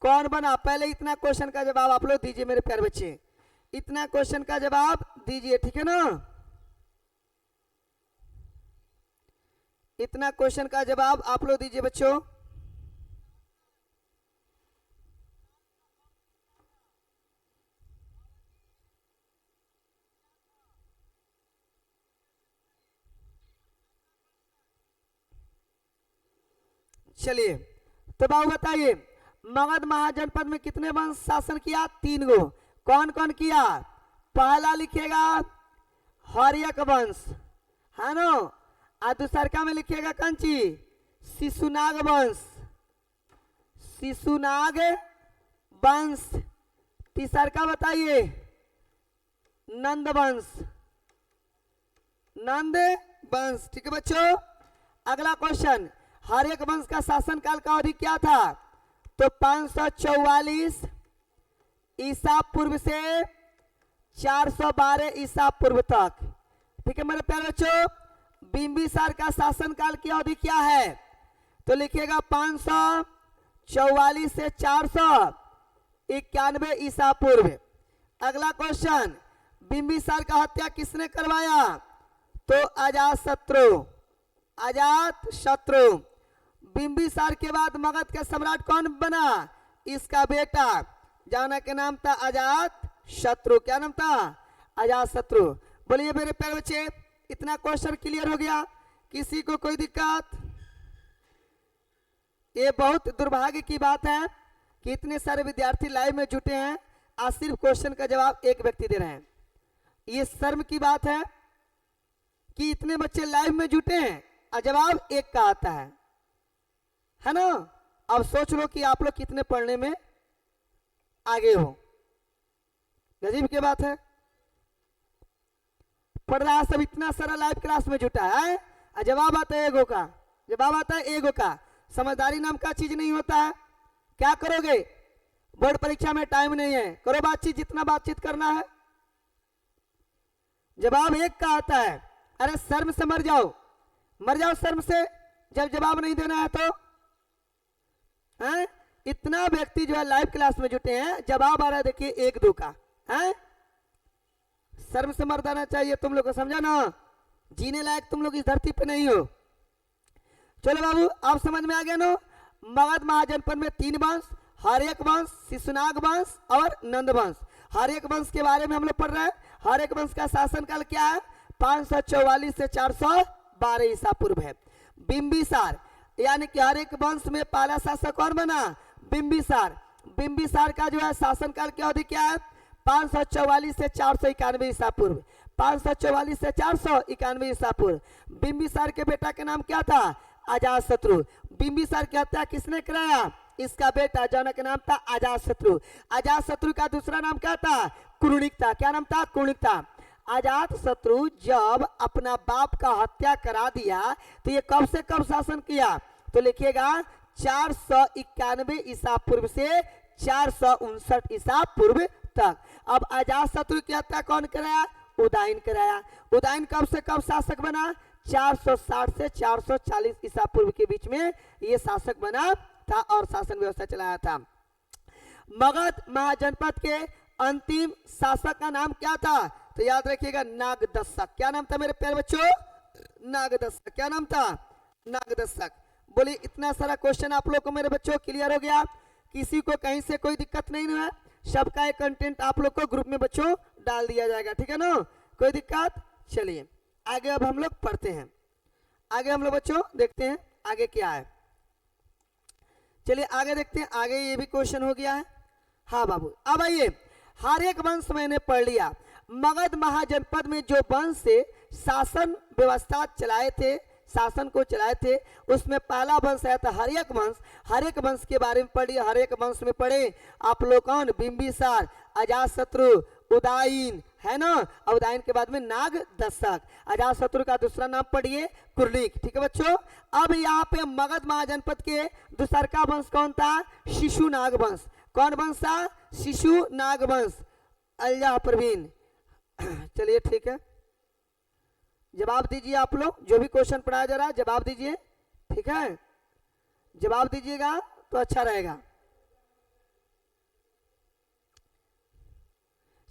कौन बना? पहले इतना क्वेश्चन का जवाब आप लोग दीजिए मेरे प्यारे बच्चे, इतना क्वेश्चन का जवाब दीजिए, ठीक है ना? इतना क्वेश्चन का जवाब आप लोग दीजिए बच्चों। चलिए तो बाबू बताइए, मगध महाजनपद में कितने वंश शासन किया? 3 गो। कौन कौन किया? पहला लिखिएगा हर्यक वंश, है ना? और दूसरका में लिखिएगा कंची शिशुनाग वंश, शिशुनाग वंश। तीसरका बताइए नंद वंश, नंद वंश, ठीक है बच्चों। अगला क्वेश्चन, हर्यक वंश का शासनकाल का अवधि क्या था? तो 544 ईसा पूर्व से 412 ईसा पूर्व तक, ठीक है मेरे प्यारे बच्चों। बिंबिसार का शासनकाल की अवधि क्या है? तो लिखिएगा 544 से 491 ईसा पूर्व। अगला क्वेश्चन, बिंबिसार का हत्या किसने करवाया? तो अजातशत्रु, अजातशत्रु। बिंबिसार के बाद मगध का सम्राट कौन बना? इसका बेटा, जाना के नाम था अजातशत्रु। क्या नाम था? अजातशत्रु। बोलिए मेरे प्यारे बच्चे, इतना क्वेश्चन क्लियर हो गया? किसी को कोई दिक्कत? ये बहुत दुर्भाग्य की बात है कि इतने सारे विद्यार्थी लाइव में जुटे हैं और सिर्फ क्वेश्चन का जवाब एक व्यक्ति दे रहे हैं। ये शर्म की बात है कि इतने बच्चे लाइव में जुटे हैं और जवाब एक का आता है ना? अब सोच लो कि आप लोग कितने पढ़ने में आगे हो। गजब की बात है, पढ़ रहा सब इतना सारा लाइव क्लास में जुटा है और जवाब आता है एगो का, जवाब आता है एगो का। समझदारी नाम का चीज नहीं होता है। क्या करोगे? बोर्ड परीक्षा में टाइम नहीं है, करो बातचीत, जितना बातचीत करना है। जवाब एक का आता है। अरे शर्म से मर जाओ, मर जाओ शर्म से, जब जवाब नहीं देना है तो। हैं? इतना व्यक्ति जो है लाइव क्लास में जुटे हैं, जवाब आ रहा है देखिए 1-2 का। हैं? शर्म से मर जाना चाहिए तुम लोग को, समझा ना? जीने लायक तुम लोग इस धरती पे नहीं हो। चलो बाबू, आप समझ में आ गया ना? मगध महाजनपद में 3 वंश, हर्यक वंश, शिशुनाग वंश और नंद वंश। हर्यक वंश के बारे में हम लोग पढ़ रहे हैं। हर्यक वंश का शासनकाल क्या है? 544 से 412 ईसा पूर्व है। बिंबिसार यानी कि हर्यक वंश में पहला शासक कौन बना? बिंबिसार। बिंबिसार का जो है शासनकाल की अवधि क्या है? 544 से 491 ईसा पूर्व। 544 से 491 ईसा पूर्व। बिंबिसार के बेटा के नाम क्या था? अजातशत्रु। बिंबिसार की हत्या किसने कराया? इसका बेटा, जनक का नाम था अजातशत्रु। अजातशत्रु का दूसरा नाम क्या था? कुरुणिक था। क्या नाम था? कुरुणिक था। अजातशत्रु जब अपना बाप का हत्या करा दिया तो ये कब से कब शासन किया? तो लिखिएगा 491 ईसा पूर्व से 459 ईसा पूर्व तक। अब अजातशत्रु की हत्या कौन कराया? उदयन कराया। उदयन कब से कब शासक बना? 460 से 440 ईसा पूर्व के बीच में ये शासक बना था और शासन व्यवस्था चलाया था। मगध महाजनपद के अंतिम शासक का नाम क्या था? तो याद रखिएगा नागदशक। क्या नाम था मेरे प्यारे बच्चों? नागदशक। क्या नाम था? नागदशक। बोलिए, इतना सारा क्वेश्चन आप लोग को मेरे बच्चों क्लियर हो गया? किसी को कहीं से कोई दिक्कत नहीं हुआ? सबका एक कंटेंट आप लोग को ग्रुप में बच्चों डाल दिया जाएगा, ठीक है ना? कोई दिक्कत? चलिए आगे अब हम लोग पढ़ते हैं। आगे हम लोग बच्चों देखते हैं आगे क्या है। चलिए आगे देखते हैं। आगे ये भी क्वेश्चन हो गया है। हाँ बाबू, अब आइए, हर्यक वंश मैंने पढ़ लिया। मगध महाजनपद में जो वंश से शासन व्यवस्था चलाए थे, शासन को चलाए थे, उसमें पहला वंश आया था हर्यक वंश। हर्यक वंश के बारे में पढ़िए। हर्यक वंश में पढ़े आप लोग कौन? बिंबिसार, अजातशत्रु, उदयन, है ना? उदयन के बाद में नागदशक। अजातशत्रु का दूसरा नाम पढ़िए कुरुणिक, ठीक है बच्चों? अब यहाँ पे मगध महाजनपद के दूसरका वंश कौन था? शिशुनाग वंश। कौन वंश था? शिशु नाग वंश। अल्लाह प्रवीण। चलिए ठीक है, जवाब दीजिए आप लोग, जो भी क्वेश्चन पढ़ाया जा रहा है जवाब दीजिए, ठीक है, जवाब दीजिएगा तो अच्छा रहेगा।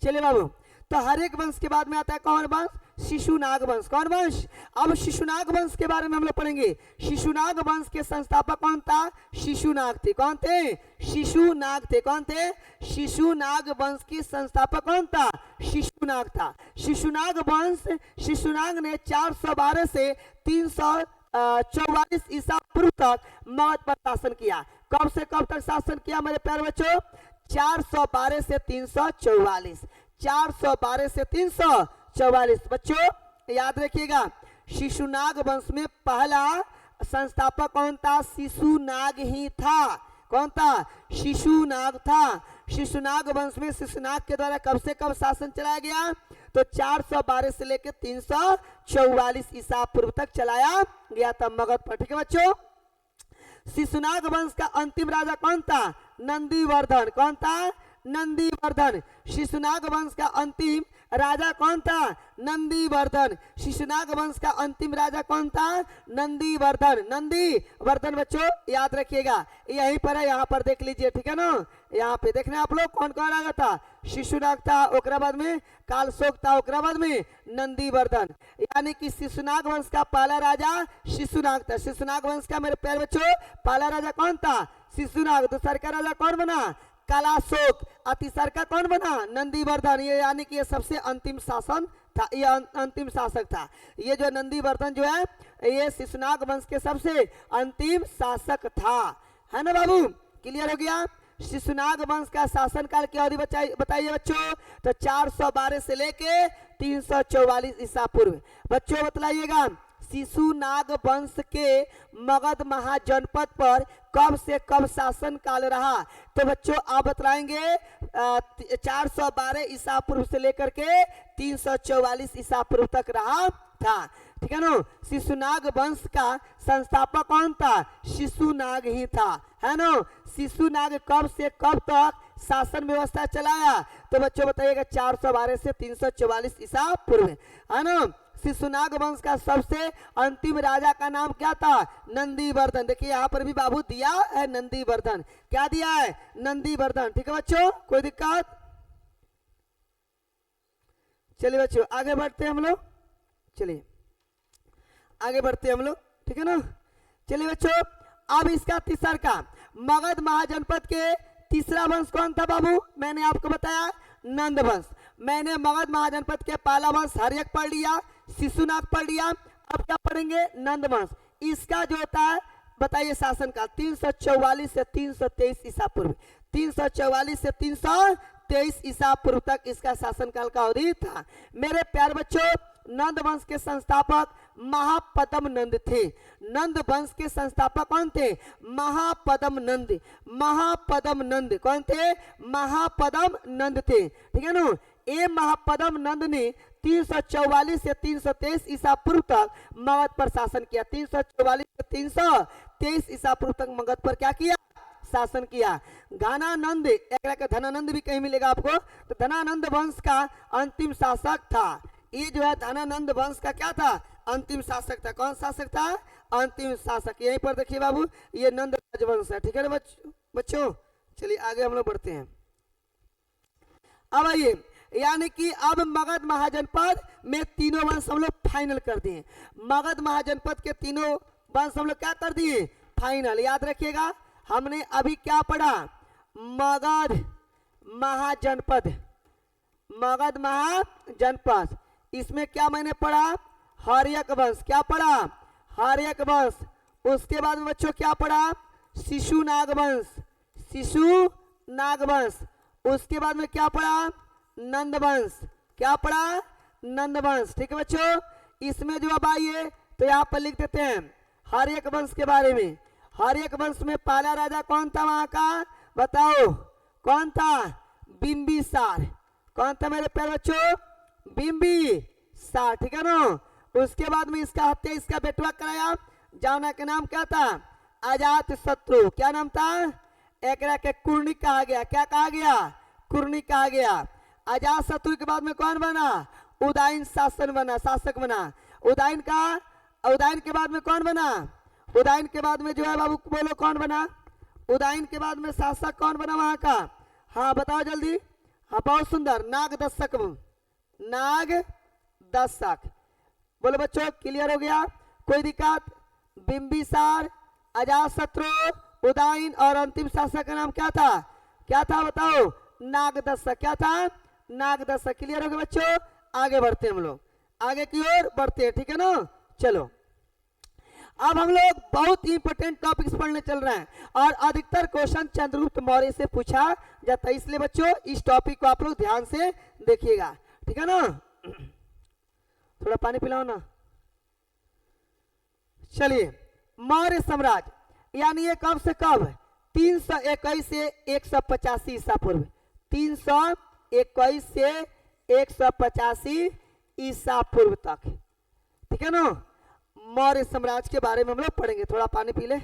चलिए बाबू, तो हर एक वंश के बाद में आता है कौन वंश? शिशुनाग वंश। कौन वंश? अब शिशुनाग वंश के बारे में हम लोग पढ़ेंगे। शिशुनाग वंश के संस्थापक कौन था? शिशुनाग थे। कौन थे? शिशुनाग थे। कौन थे? शिशुनाग वंश की संस्थापक कौन था? शिशुनाग था। शिशुनाग वंश, शिशुनाग ने 412 से 344 ईसा पूर्व तक मगध पर शासन किया। कब से कब तक शासन किया मेरे प्यारे बच्चों? 412 से 344। 412 से 344। बच्चों याद रखिएगा, शिशुनाग वंश में पहला संस्थापक कौन था? शिशुनाग ही था। कौन था? शिशुनाग था। शिशुनाग वंश में शिशुनाग के द्वारा कब से कब शासन चलाया गया? तो 412 से लेकर 344 ईसा पूर्व तक चलाया गया था मगध पर। ठीक है बच्चों, शिशुनाग वंश का अंतिम राजा कौन था? नंदीवर्धन। कौन था? नंदीवर्धन। शिशुनाग वंश का अंतिम राजा कौन था? नंदीवर्धन। शिशुनाग वंश का अंतिम राजा कौन था? नंदीवर्धन। नंदीवर्धन बच्चों याद रखिएगा, यहीं पर है, यहाँ पर देख लीजिए, ठीक है ना, यहाँ पे देखना आप लोग कौन कौन राजा था। शिशुनाग था, ओकरा बाद में कालशोक था, ओकरा बाद में नंदीवर्धन। यानी कि शिशुनाग वंश का पहला राजा शिशुनाग था। शिशुनाग वंश का मेरे प्यारे बच्चों पहला राजा कौन था? शिशुनाग। दूसरा का राजा कौन बना? कालाशोक। और तीसरा का कौन बना? नंदीवर्धन। ये यानी कि ये सबसे अंतिम शासन था, ये अंतिम शासक था। ये जो नंदीवर्धन जो है ये शिशुनाग वंश के सबसे अंतिम शासक था, है ना बाबू? क्लियर हो गया? शिशुनाग वंश का शासनकाल की अवधि बताइए बच्चों। तो 412 से लेके 344 ईसा पूर्व। बच्चों बतलाइएगा, शिशुनाग वंश के मगध महाजनपद पर कब से कब शासन काल रहा? तो बच्चों आप बतलाएंगे 412 ईसा पूर्व से लेकर के 344 ईसा पूर्व तक रहा था। ठीक है ना? शिशुनाग वंश का संस्थापक कौन था? शिशुनाग ही था, है ना? शिशुनाग कब से कब तक शासन व्यवस्था चलाया? तो बच्चों बताइएगा 412 से 344 ईसा पूर्व, है ना? शिशुनाग वंश का सबसे अंतिम राजा का नाम क्या था? नंदीवर्धन। देखिए यहाँ पर भी बाबू दिया है नंदीवर्धन। क्या दिया है? नंदीवर्धन। ठीक है बच्चों, कोई दिक्कत? चलिए बच्चों आगे बढ़ते हैं हम लोग, चलिए आगे बढ़ते हैं हम लोग, ठीक है ना? चलिए बच्चों, अब इसका तीसरा का मगध महाजनपद के तीसरा वंश कौन था बाबू? मैंने आपको बताया नंद वंश। मैंने मगध महाजनपद के पहला वंश हर्यक पढ़ लिया, शिशुनाग पढ़ लिया, अब क्या पढ़ेंगे? नंद वंश। इसका जो होता है बताइए शासन का 344 से 323 ईसा पूर्व। 344 से 323 ईसा पूर्व तक इसका शासनकाल का अवधि था। मेरे प्यारे बच्चों, नंद वंश के संस्थापक महापद्म नंद थे। नंद वंश के संस्थापक कौन थे? महापद्म नंद। महापद्म नंद कौन थे? महापद्म नंद थे। ठीक है ना? ये महापद्म नंद ने 344 से 323 ईसा पूर्व तक मगध पर शासन किया। 344 से 323 ईसा पूर्व तक मगध पर क्या किया? शासन किया। घनानंद, एक धनानंद भी कहीं मिलेगा आपको, तो धनानंद वंश का अंतिम शासक था। ये जो है धनानंद वंश का क्या था? अंतिम शासक था। कौन शासक था? अंतिम शासक। यहीं पर देखिए बाबू, ये नंद राजवंश है। ठीक है ना बच्चों? चलिए आगे हम लोग बढ़ते हैं। अब आइए, यानी कि अब मगध महाजनपद में तीनों वंश हम लोग फाइनल कर दिए। मगध महाजनपद के तीनों वंश हम लोग क्या कर दिए? फाइनल। याद रखिएगा, हमने अभी क्या पढ़ा? मगध महाजनपद। मगध महाजनपद, इसमें क्या मैंने पढ़ा? हर्यक वंश। क्या पढ़ा? हर्यक वंश। उसके बाद में बच्चों क्या पढ़ा? शिशुनाग वंश। शिशुनाग वंश। उसके बाद में क्या पढ़ा? नंद वंश। क्या पढ़ा? नंद वंश। ठीक है बच्चों, इसमें जो अब आइए तो यहाँ पर लिख देते हैं हर्यक वंश के बारे में। हर्यक वंश में पहला राजा कौन था वहां का? बताओ कौन था? बिंबिसार। कौन था मेरे प्यारे बच्चों? बिंबिसार। ठीक है ना? उसके बाद में इसका हत्या इसका बेटवा कराया, जाना का नाम क्या था? अजात शत्रु। क्या नाम था? एकरा के कुर्णी कहा गया। क्या कहा गया? कुर्णी कहा गया। अजात शत्रु के बाद में कौन बना? उदयन शासन बना, शासक बना। उदयन के बाद में कौन बना? उदयन के बाद में जो है बाबू बोलो कौन बना? उदयन के बाद में शासक कौन बना वहां का? हाँ बताओ जल्दी। हाँ बहुत सुंदर, नागदशक। नागदशक बोलो बच्चों, क्लियर हो गया? कोई दिक्कत? बिंबिसार, अजातशत्रु, उदयन और अंतिम शासक का नाम क्या था? क्या था बताओ? नागदशक। क्या था? नागदशक। क्लियर हो गया बच्चों? आगे बढ़ते हम लोग, आगे की ओर बढ़ते हैं, ठीक है ना? चलो अब हम लोग बहुत इंपोर्टेंट टॉपिक्स पढ़ने चल रहे हैं और अधिकतर क्वेश्चन चंद्रगुप्त मौर्य से पूछा जाता है, इसलिए बच्चों इस टॉपिक को आप लोग ध्यान से देखिएगा, ठीक है ना? थोड़ा पानी पिलाओ ना। चलिए, मौर्य साम्राज्य यानी ये कब से कब? 321 से 185 ईसा पूर्व। 321 से 185 ईसा पूर्व तक, ठीक है ना? मौर्य साम्राज्य के बारे में हम लोग पढ़ेंगे। थोड़ा पानी पी ले।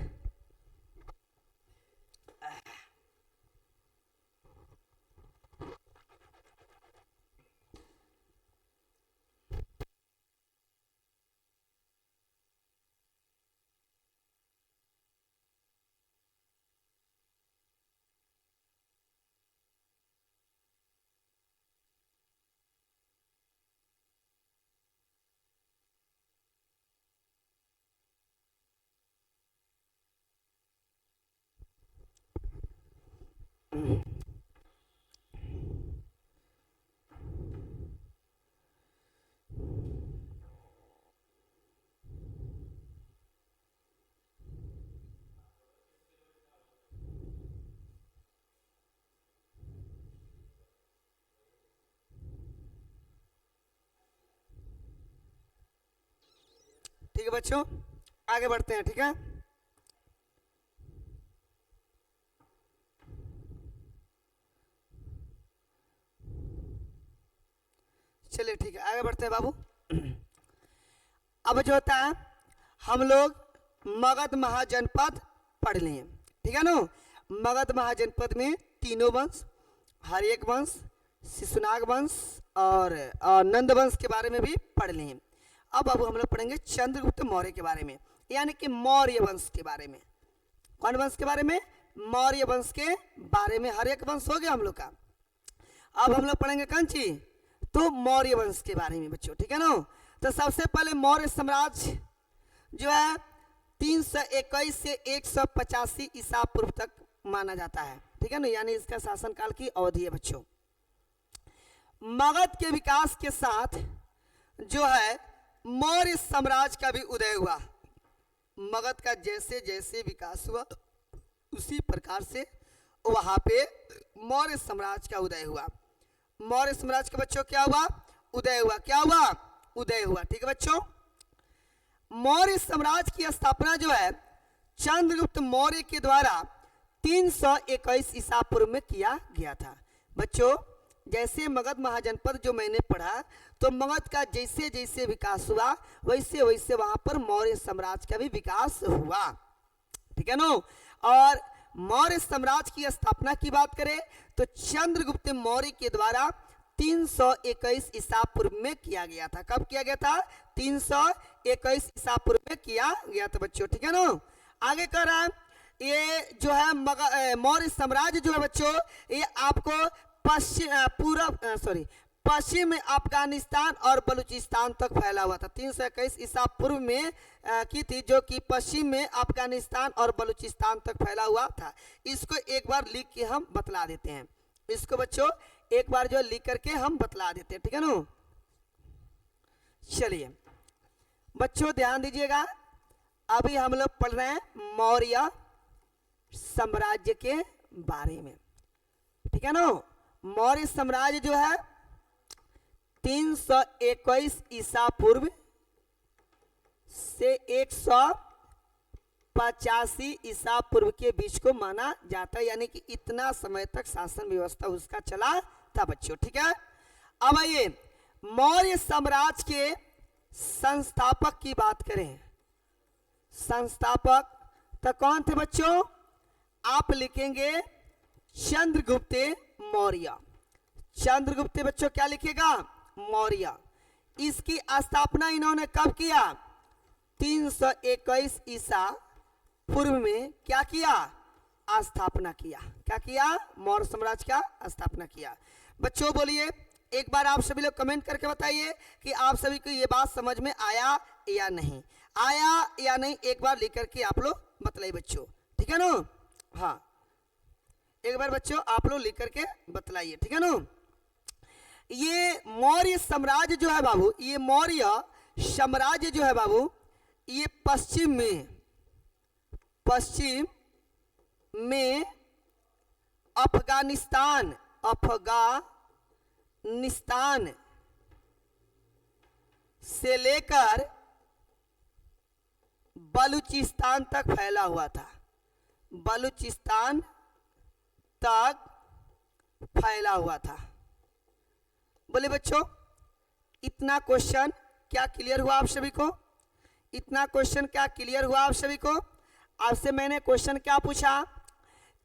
ठीक है बच्चों, आगे बढ़ते हैं, ठीक है? चलिए ठीक है, आगे बढ़ते हैं बाबू। अब जो होता है हम लोग मगध महाजनपद पढ़ लिए, ठीक है ना? मगध महाजनपद में तीनों वंश, हर्यक वंश, शिशुनाग वंश और नंद वंश के बारे में भी पढ़ लिए। अब हम लोग पढ़ेंगे चंद्रगुप्त मौर्य के बारे में, यानी कि मौर्य वंश के बारे में। कौन वंश के बारे में? मौर्य वंश के बारे में। हर्यक वंश हो गया हम लोग का। अब हम लोग पढ़ेंगे कौन सी? तो मौर्य वंश के बारे में बच्चों, ठीक है ना? तो सबसे पहले मौर्य साम्राज्य जो है 321 से 185 ईसा पूर्व तक माना जाता है, ठीक है ना? यानी इसका शासनकाल की अवधि है बच्चों। मगध के विकास के साथ जो है मौर्य साम्राज्य का भी उदय हुआ। मगध का जैसे जैसे विकास हुआ उसी प्रकार से वहां पे मौर्य साम्राज्य का उदय हुआ। मौर्य साम्राज्य का बच्चों क्या हुआ? उदय हुआ। क्या हुआ? उदय हुआ, ठीक है बच्चों? मौर्य साम्राज्य की स्थापना जो है चंद्रगुप्त मौर्य के द्वारा 321 ईसा पूर्व में किया गया था। बच्चों जैसे मगध महाजनपद जो मैंने पढ़ा, तो मगध का जैसे जैसे विकास हुआ वैसे वैसे वहां पर मौर्य साम्राज्य का भी विकास हुआ, ठीक है ना? और मौर्य साम्राज्य की स्थापना की बात करें तो चंद्रगुप्त मौर्य के द्वारा 321 ईसा पूर्व में किया गया था। कब किया गया था? 321 ईसा पूर्व में किया गया था बच्चों, ठीक है ना? आगे कह रहा है ये जो है मौर्य साम्राज्य जो है बच्चों, ये आपको पश्चिम में अफगानिस्तान और बलूचिस्तान तक फैला हुआ था। 321 ईसा पूर्व में की थी, जो कि पश्चिम में अफगानिस्तान और बलूचिस्तान तक फैला हुआ था। इसको एक बार लिख के हम बतला देते हैं। इसको बच्चों एक बार जो लिख करके हम बतला देते हैं, ठीक है ना? चलिए बच्चों ध्यान दीजिएगा, अभी हम लोग पढ़ रहे हैं मौर्य साम्राज्य के बारे में, ठीक है ना? मौर्य साम्राज्य जो है 321 ईसा पूर्व से 185 ईसा पूर्व के बीच को माना जाता है, यानी कि इतना समय तक शासन व्यवस्था उसका चला था बच्चों, ठीक है? अब आइए मौर्य साम्राज्य के संस्थापक की बात करें। संस्थापक तो कौन थे बच्चों? आप लिखेंगे चंद्रगुप्त मौर्य। चंद्रगुप्त बच्चों क्या लिखेगा? मौर्य। इसकी स्थापना इन्होंने कब किया? 321 ईसा पूर्व में क्या किया? स्थापना किया। क्या किया? मौर्य साम्राज्य का स्थापना किया। बच्चों बोलिए, एक बार आप सभी लोग कमेंट करके बताइए कि आप सभी को ये बात समझ में आया या नहीं आया या नहीं, एक बार लिख करके आप लोग बतलाइए बच्चों, ठीक है ना? हाँ, एक बार बच्चों आप लोग लिख करके बतलाइए, ठीक है ना? ये मौर्य साम्राज्य जो है बाबू, ये मौर्य साम्राज्य जो है बाबू, ये पश्चिम में अफगानिस्तान से लेकर बलूचिस्तान तक फैला हुआ था। बलूचिस्तान तक फैला हुआ था। बोले बच्चों, इतना क्वेश्चन क्या क्लियर हुआ आप सभी को? इतना क्वेश्चन क्या क्लियर हुआ आप सभी को? आपसे मैंने क्वेश्चन क्या पूछा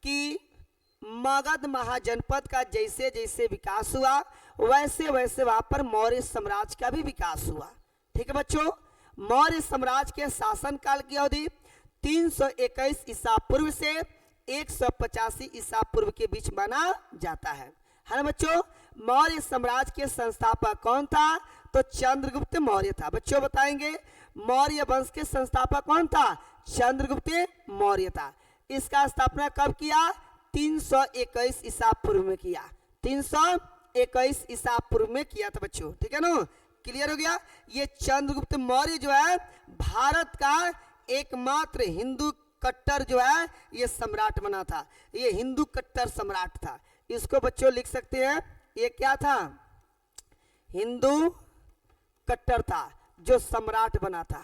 कि मगध महाजनपद का जैसे जैसे विकास हुआ वैसे वैसे वहां पर मौर्य साम्राज्य का भी विकास हुआ। ठीक है बच्चों, मौर्य साम्राज्य के शासन काल की अवधि 321 ईसा पूर्व से 185 ईसा पूर्व के बीच माना जाता है ना बच्चों? मौर्य साम्राज्य के संस्थापक कौन था? तो चंद्रगुप्त मौर्य था। बच्चों बताएंगे मौर्य वंश के संस्थापक कौन था? चंद्रगुप्त मौर्य था। इसका स्थापना कब किया? 321 ईसा पूर्व में किया। 321 ईसा पूर्व में किया था बच्चों, ठीक है ना? क्लियर हो गया? ये चंद्रगुप्त मौर्य जो है भारत का एकमात्र हिंदू कट्टर जो है ये सम्राट बना था। ये हिंदू कट्टर सम्राट था। इसको बच्चों लिख सकते हैं, ये क्या था? हिंदू कट्टर था जो सम्राट बना था।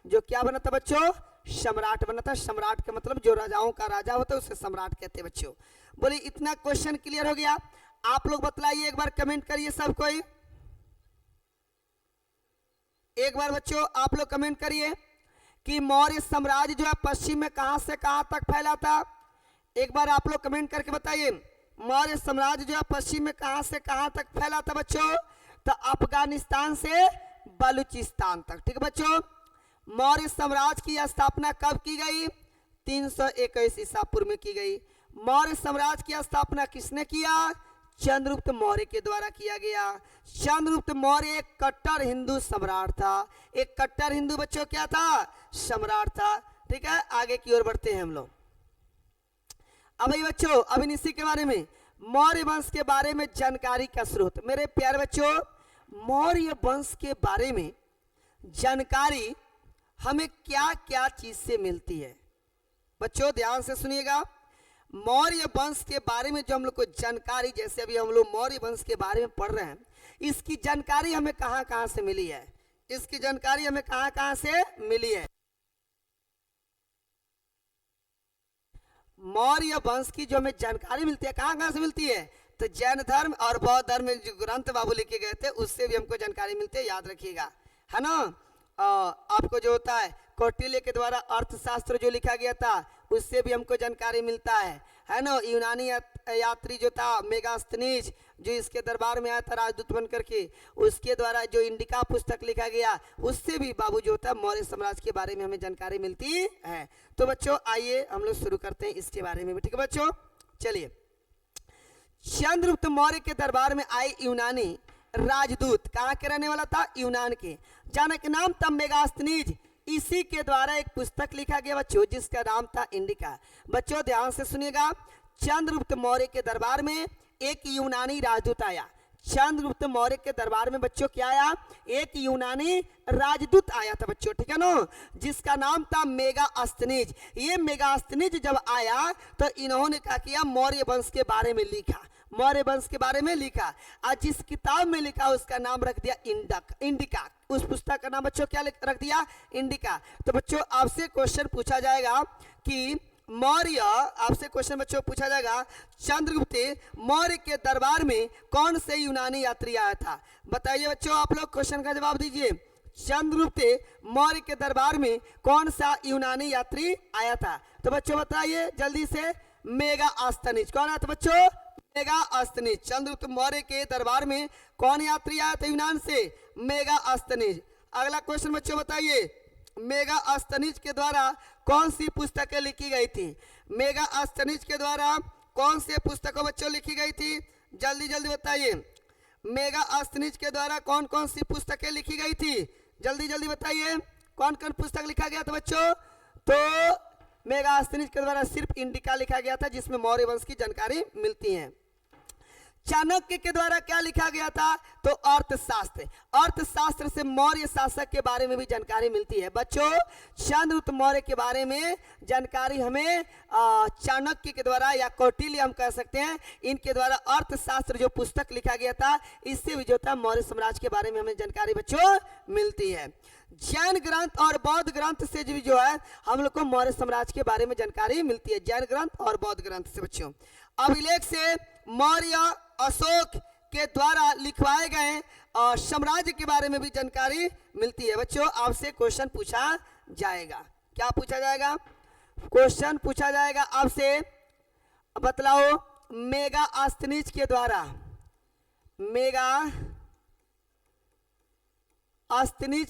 जो क्या बना था बच्चों? सम्राट बना था। सम्राट का मतलब जो राजाओं का राजा होता है उसे सम्राट कहते हैं बच्चों। बोले इतना क्वेश्चन क्लियर हो गया? आप लोग बतलाइए, एक बार कमेंट करिए सब कोई। एक बार बच्चों आप लोग कमेंट करिए कि मौर्य साम्राज्य जो है पश्चिम में कहां से कहां तक फैला था। एक बार आप लोग कमेंट करके बताइए मौर्य साम्राज्य जो है पश्चिम में कहां से कहां तक फैला था बच्चों? तो अफगानिस्तान से बलूचिस्तान तक। ठीक है बच्चों, मौर्य साम्राज्य की स्थापना कब की गई? 321 ईसा पूर्व में की गई। मौर्य साम्राज्य की स्थापना किसने किया? चंद्रगुप्त मौर्य के द्वारा किया गया। चंद्रगुप्त मौर्य एक कट्टर हिंदू सम्राट था। एक कट्टर हिंदू बच्चों क्या था? सम्राट था। ठीक है, आगे की ओर बढ़ते हैं हम लोग। अब बच्चों अब इसी के बारे में मौर्य वंश के बारे में जानकारी का स्रोत। मेरे प्यारे बच्चों, मौर्य वंश के बारे में जानकारी हमें क्या क्या चीज से मिलती है? बच्चों ध्यान से सुनिएगा। मौर्य वंश के बारे में जो हम लोग को जानकारी, जैसे अभी हम लोग मौर्य वंश के बारे में पढ़ रहे हैं, इसकी जानकारी हमें कहां कहां से मिली है? इसकी जानकारी हमें कहां कहां से मिली है? मौर्य वंश की जो हमें जानकारी मिलती है कहां कहां से मिलती है? तो जैन धर्म और बौद्ध धर्म में जो ग्रंथ बाबू लिखे गए थे उससे भी हमको जानकारी मिलती है, याद रखिएगा, है ना? आपको जो होता है कौटिल्य के द्वारा अर्थशास्त्र जो लिखा गया था उससे भी हमको जानकारी मिलता है ना? यूनानी यात्री जो था मेगास्थनीज, जो इसके दरबार में आया था राजदूत बन करके, उसके द्वारा जो इंडिका पुस्तक लिखा गया उससे भी बाबू जो होता है मौर्य साम्राज्य के बारे में हमें जानकारी मिलती है। तो बच्चों आइए हम लोग शुरू करते हैं इसके बारे में भी। ठीक है बच्चों, चलिए। चंद्रगुप्त मौर्य के दरबार में आए यूनानी राजदूत, कहाँ के रहने वाला था? यूनान के, जाने नाम था मेगास्थनीज। इसी के द्वारा एक पुस्तक लिखा गया बच्चों जिसका नाम था इंडिका। बच्चों ध्यान से सुनिएगा, चंद्रगुप्त मौर्य के दरबार में एक यूनानी राजदूत आया। चंद्रगुप्त मौर्य के दरबार में बच्चों क्या आया? एक यूनानी राजदूत आया था बच्चों, ठीक है ना? जिसका नाम था मेगास्थनीज। ये मेगास्थनीज जब आया तो इन्होंने क्या किया? मौर्य वंश के बारे में लिखा। मौर्य वंश के बारे में लिखा और जिस किताब में लिखा उसका नाम रख दिया इंडिका। उस पुस्तक का नाम बच्चों क्या रख दिया? इंडिका। तो बच्चों आपसे क्वेश्चन पूछा जाएगा कि मौर्य, आपसे क्वेश्चन बच्चों पूछा जाएगा चंद्रगुप्त मौर्य के दरबार में कौन से यूनानी यात्री आया था? बताइए बच्चों, आप लोग क्वेश्चन का जवाब दीजिए। चंद्रगुप्त मौर्य के दरबार में कौन सा यूनानी यात्री आया था? तो बच्चों बताइए जल्दी से। मेगास्थनीज। कौन आया था बच्चों? मेगास्थनीज। चंद्रगुप्त मौर्य के दरबार में कौन यात्री आया था यूनान से? मेगास्थनीज। अगला क्वेश्चन बच्चों बताइए, मेगास्थनीज के द्वारा कौन सी पुस्तकें लिखी गई थी? मेगास्थनीज के द्वारा कौन सी पुस्तकें बच्चों लिखी गई थी? जल्दी जल्दी बताइए। मेगास्थनीज के द्वारा कौन कौन सी पुस्तकें लिखी गई थी? जल्दी जल्दी बताइए, कौन कौन पुस्तक लिखा गया था बच्चों? तो मेगास्थनीज के द्वारा सिर्फ इंडिका लिखा गया था, जिसमें मौर्य वंश की जानकारी मिलती है। चाणक्य के द्वारा क्या लिखा गया था? तो अर्थशास्त्र। अर्थशास्त्र से मौर्य शासक के बारे में भी जानकारी मिलती है। बच्चों चंद्रगुप्त मौर्य के बारे में जानकारी हमें चाणक्य के द्वारा या कौटिल्य हम कह सकते हैं, इनके द्वारा अर्थशास्त्र जो पुस्तक लिखा गया था, इससे भी जो था मौर्य साम्राज्य के बारे में हमें जानकारी बच्चों मिलती है। जैन ग्रंथ और बौद्ध ग्रंथ से भी जो है हम लोग को मौर्य साम्राज्य के बारे में जानकारी मिलती है। जैन ग्रंथ और बौद्ध ग्रंथ से बच्चों। अभिलेख से मौर्य अशोक के द्वारा लिखवाए गए साम्राज्य के बारे में भी जानकारी मिलती है। बच्चों आपसे क्वेश्चन पूछा जाएगा। क्या पूछा जाएगा? क्वेश्चन पूछा जाएगा आपसे, बतलाओ मेगास्थनीज के द्वारा, मेगास्थनीज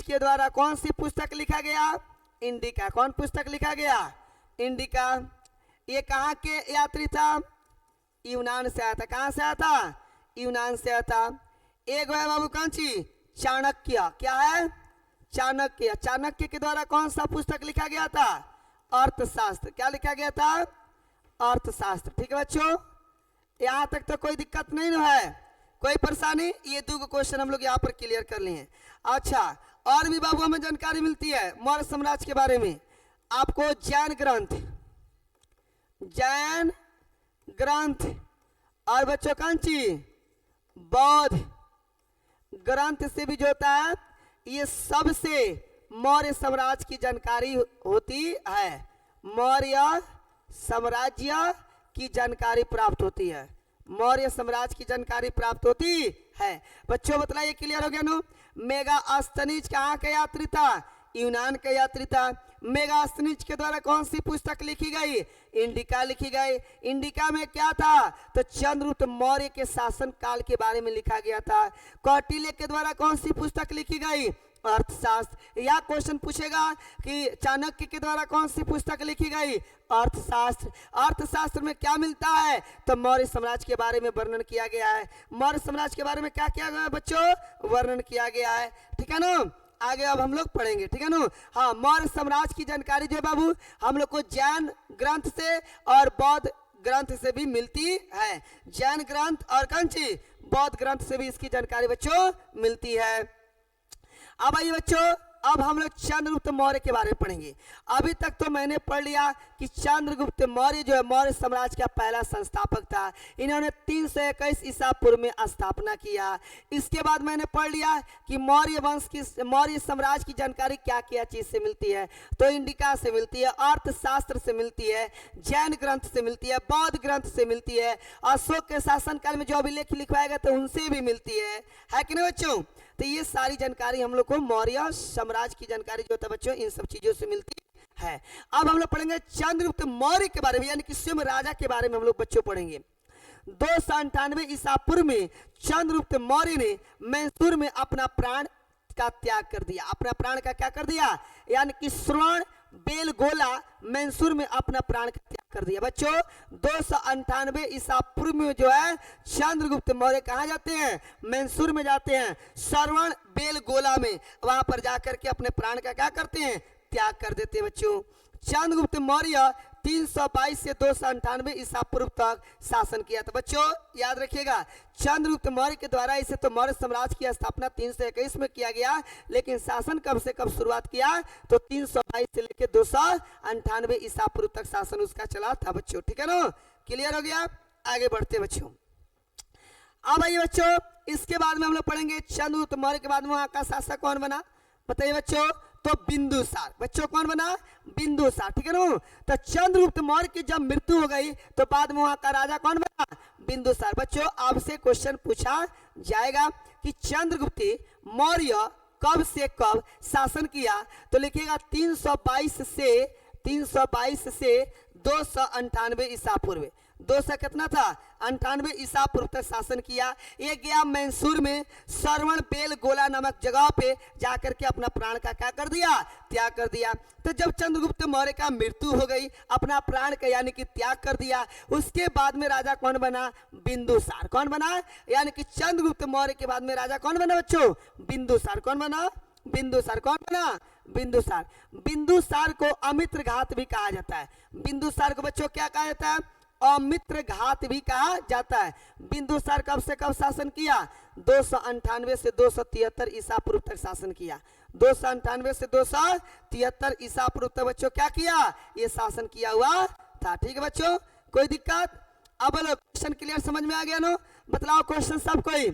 के द्वारा कौन सी पुस्तक लिखा गया? इंडिका। कौन पुस्तक लिखा गया? इंडिका। ये कहाँ के यात्री था? यूनान से आया था। कहां से आया था? यूनान से आया था। एक है बाबू कौन सी? चाणक्य। क्या है? चाणक्य। चाणक्य के द्वारा कौन सा पुस्तक लिखा गया था? अर्थशास्त्र। क्या लिखा गया था? अर्थशास्त्र। ठीक है बच्चों, यहां तक तो कोई दिक्कत नहीं है, कोई परेशानी? ये दो क्वेश्चन हम लोग यहाँ पर क्लियर कर लिए हैं। अच्छा, और भी बाबू हमें जानकारी मिलती है मौर्य साम्राज्य के बारे में। आपको जैन ग्रंथ और बच्चों कौन सी? बौद्ध ग्रंथ से भी जो होता है, ये सबसे मौर्य साम्राज्य की जानकारी होती है। मौर्य साम्राज्य की जानकारी प्राप्त होती है। मौर्य साम्राज्य की जानकारी प्राप्त होती है। बच्चों बतलाइए, क्लियर हो गया नो? मेगास्थनीज कहाँ का यात्री था? यूनान का यात्री था। मेगास्थनीज के द्वारा कौन सी पुस्तक लिखी गई? इंडिका लिखी गई। इंडिका में क्या था? तो चंद्रगुप्त मौर्य के शासन काल के बारे में लिखा गया था। कौटिल्य के द्वारा कौन सी पुस्तक लिखी गई? अर्थशास्त्र। या क्वेश्चन पूछेगा कि चाणक्य के द्वारा कौन सी पुस्तक लिखी गई? अर्थशास्त्र। अर्थशास्त्र में क्या मिलता है? तो मौर्य साम्राज्य के बारे में वर्णन किया गया है। मौर्य साम्राज्य के बारे में क्या किया गया है बच्चों? वर्णन किया गया है। ठीक है ना? आगे अब हम लोग पढ़ेंगे। ठीक है ना? हाँ, मौर्य साम्राज्य की जानकारी जो है बाबू हम लोग को जैन ग्रंथ से और बौद्ध ग्रंथ से भी मिलती है। जैन ग्रंथ और कौन सी? बौद्ध ग्रंथ से भी इसकी जानकारी बच्चों मिलती है। अब आइए बच्चों, अब हम लोग चंद्रगुप्त मौर्य के बारे में पढ़ेंगे। अभी तक तो मैंने पढ़ लिया कि चंद्रगुप्त मौर्य जो है मौर्य साम्राज्य का पहला संस्थापक था। इन्होंने 321 ईसा पूर्व में स्थापना किया। इसके बाद मैंने पढ़ लिया कि मौर्य वंश की, मौर्य साम्राज्य की जानकारी क्या क्या चीज से मिलती है? तो इंडिका से मिलती है, अर्थशास्त्र से मिलती है, जैन ग्रंथ से मिलती है, बौद्ध ग्रंथ से मिलती है, अशोक के शासनकाल में जो अभिलेख लिखवाए गए थे उनसे भी मिलती है कि नहीं बच्चों? तो ये सारी जानकारी हम लोग को मौर्य साम्राज्य की जानकारी जो था बच्चों इन सब चीजों से मिलती है। अब हम लोग पढ़ेंगे चंद्रगुप्त मौर्य के बारे में, यानी कि स्वयं राजा के बारे में हम लोग बच्चों पढ़ेंगे। 298 ईसा पूर्व में चंद्रगुप्त मौर्य ने मैसूर में अपना प्राण का त्याग कर दिया। अपना प्राण का क्या कर दिया? यानी कि श्रवण बेलगोला मैसूर में अपना प्राण का त्याग कर दिया। बच्चों 298 ईसा पूर्व में जो है चंद्रगुप्त मौर्य कहाँ जाते हैं? मैसूर में जाते हैं, श्रवण बेलगोला में। वहां पर जाकर के अपने प्राण का क्या करते हैं? त्याग कर देते हैं। बच्चों चंद्रगुप्त मौर्य 322 से 298 ईसा पूर्व तक शासन किया था। बच्चों याद रखिएगा, चंद्रगुप्त मौर्य के द्वारा इसे तो मौर्य साम्राज्य की स्थापना 321 में किया गया, लेकिन शासन कब से कब शुरुआत किया? तो 322 से लेकर 298 ईसा पूर्व तक शासन उसका चला था। बच्चों ठीक है ना? क्लियर हो गया? आगे बढ़ते बच्चों। अब आइए बच्चों, इसके बाद में हम लोग पढ़ेंगे चंद्रगुप्त मौर्य के बाद में वहां का शासक कौन बना? बताइए बच्चों। तो बिंदुसार। बच्चों कौन बना? बिंदुसार। ठीक है ना? तो चंद्रगुप्त मौर्य की जब मृत्यु हो गई तो बाद में वहां का राजा कौन बना? बिंदुसार। बच्चों आपसे क्वेश्चन पूछा जाएगा कि चंद्रगुप्त मौर्य कब से कब शासन किया, तो लिखिएगा 322 से 298 ईसा पूर्व। 200 कितना था 98 ईसा पूर्व तक शासन किया। ये गया मैसूर में श्रवण बेल गोला नामक जगह पे जाकर के अपना प्राण का क्या कर दिया, त्याग कर दिया। तो जब चंद्रगुप्त मौर्य का मृत्यु हो गई, अपना प्राण का यानी कि त्याग कर दिया, उसके बाद में राजा कौन बना, बिंदुसार। कौन बना, यानी कि चंद्रगुप्त मौर्य के बाद में राजा कौन बना बच्चों, बिंदुसार। कौन बना, बिंदुसार। कौन बना, बिंदुसार। बिंदुसार को अमित्र घात भी कहा जाता है। बिंदुसार को बच्चों क्या कहा जाता है, अमित्र घात भी कहा जाता है। बिंदुसार कब से कब शासन किया, 298 से 273 ईसा पूर्व तक शासन किया। 298 से 273 ईसा पूर्व तक बच्चों क्या किया, ये शासन किया हुआ था। ठीक है बच्चों, कोई दिक्कत। अब बोलो क्वेश्चन क्लियर, समझ में आ गया ना, बतलाओ क्वेश्चन सब कोई।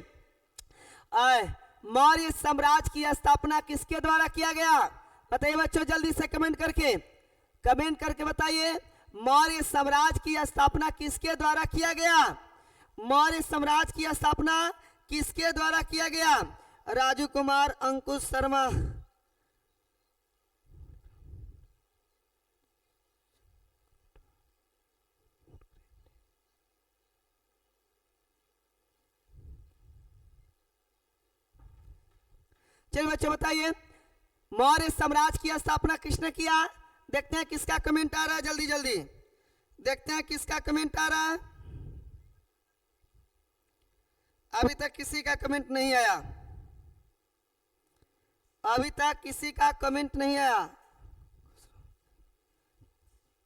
मौर्य साम्राज्य की स्थापना किसके द्वारा किया गया, बताइए बच्चों जल्दी से कमेंट करके बताइए। मौर्य साम्राज्य की स्थापना किसके द्वारा किया गया, मौर्य साम्राज्य की स्थापना किसके द्वारा किया गया, राजू कुमार, अंकुश शर्मा। चलिए बच्चों बताइए, मौर्य साम्राज्य की स्थापना किसने किया। देखते हैं किसका कमेंट आ रहा है, जल्दी जल्दी देखते हैं किसका कमेंट आ रहा है। अभी तक किसी का कमेंट नहीं आया, अभी तक किसी का कमेंट नहीं आया।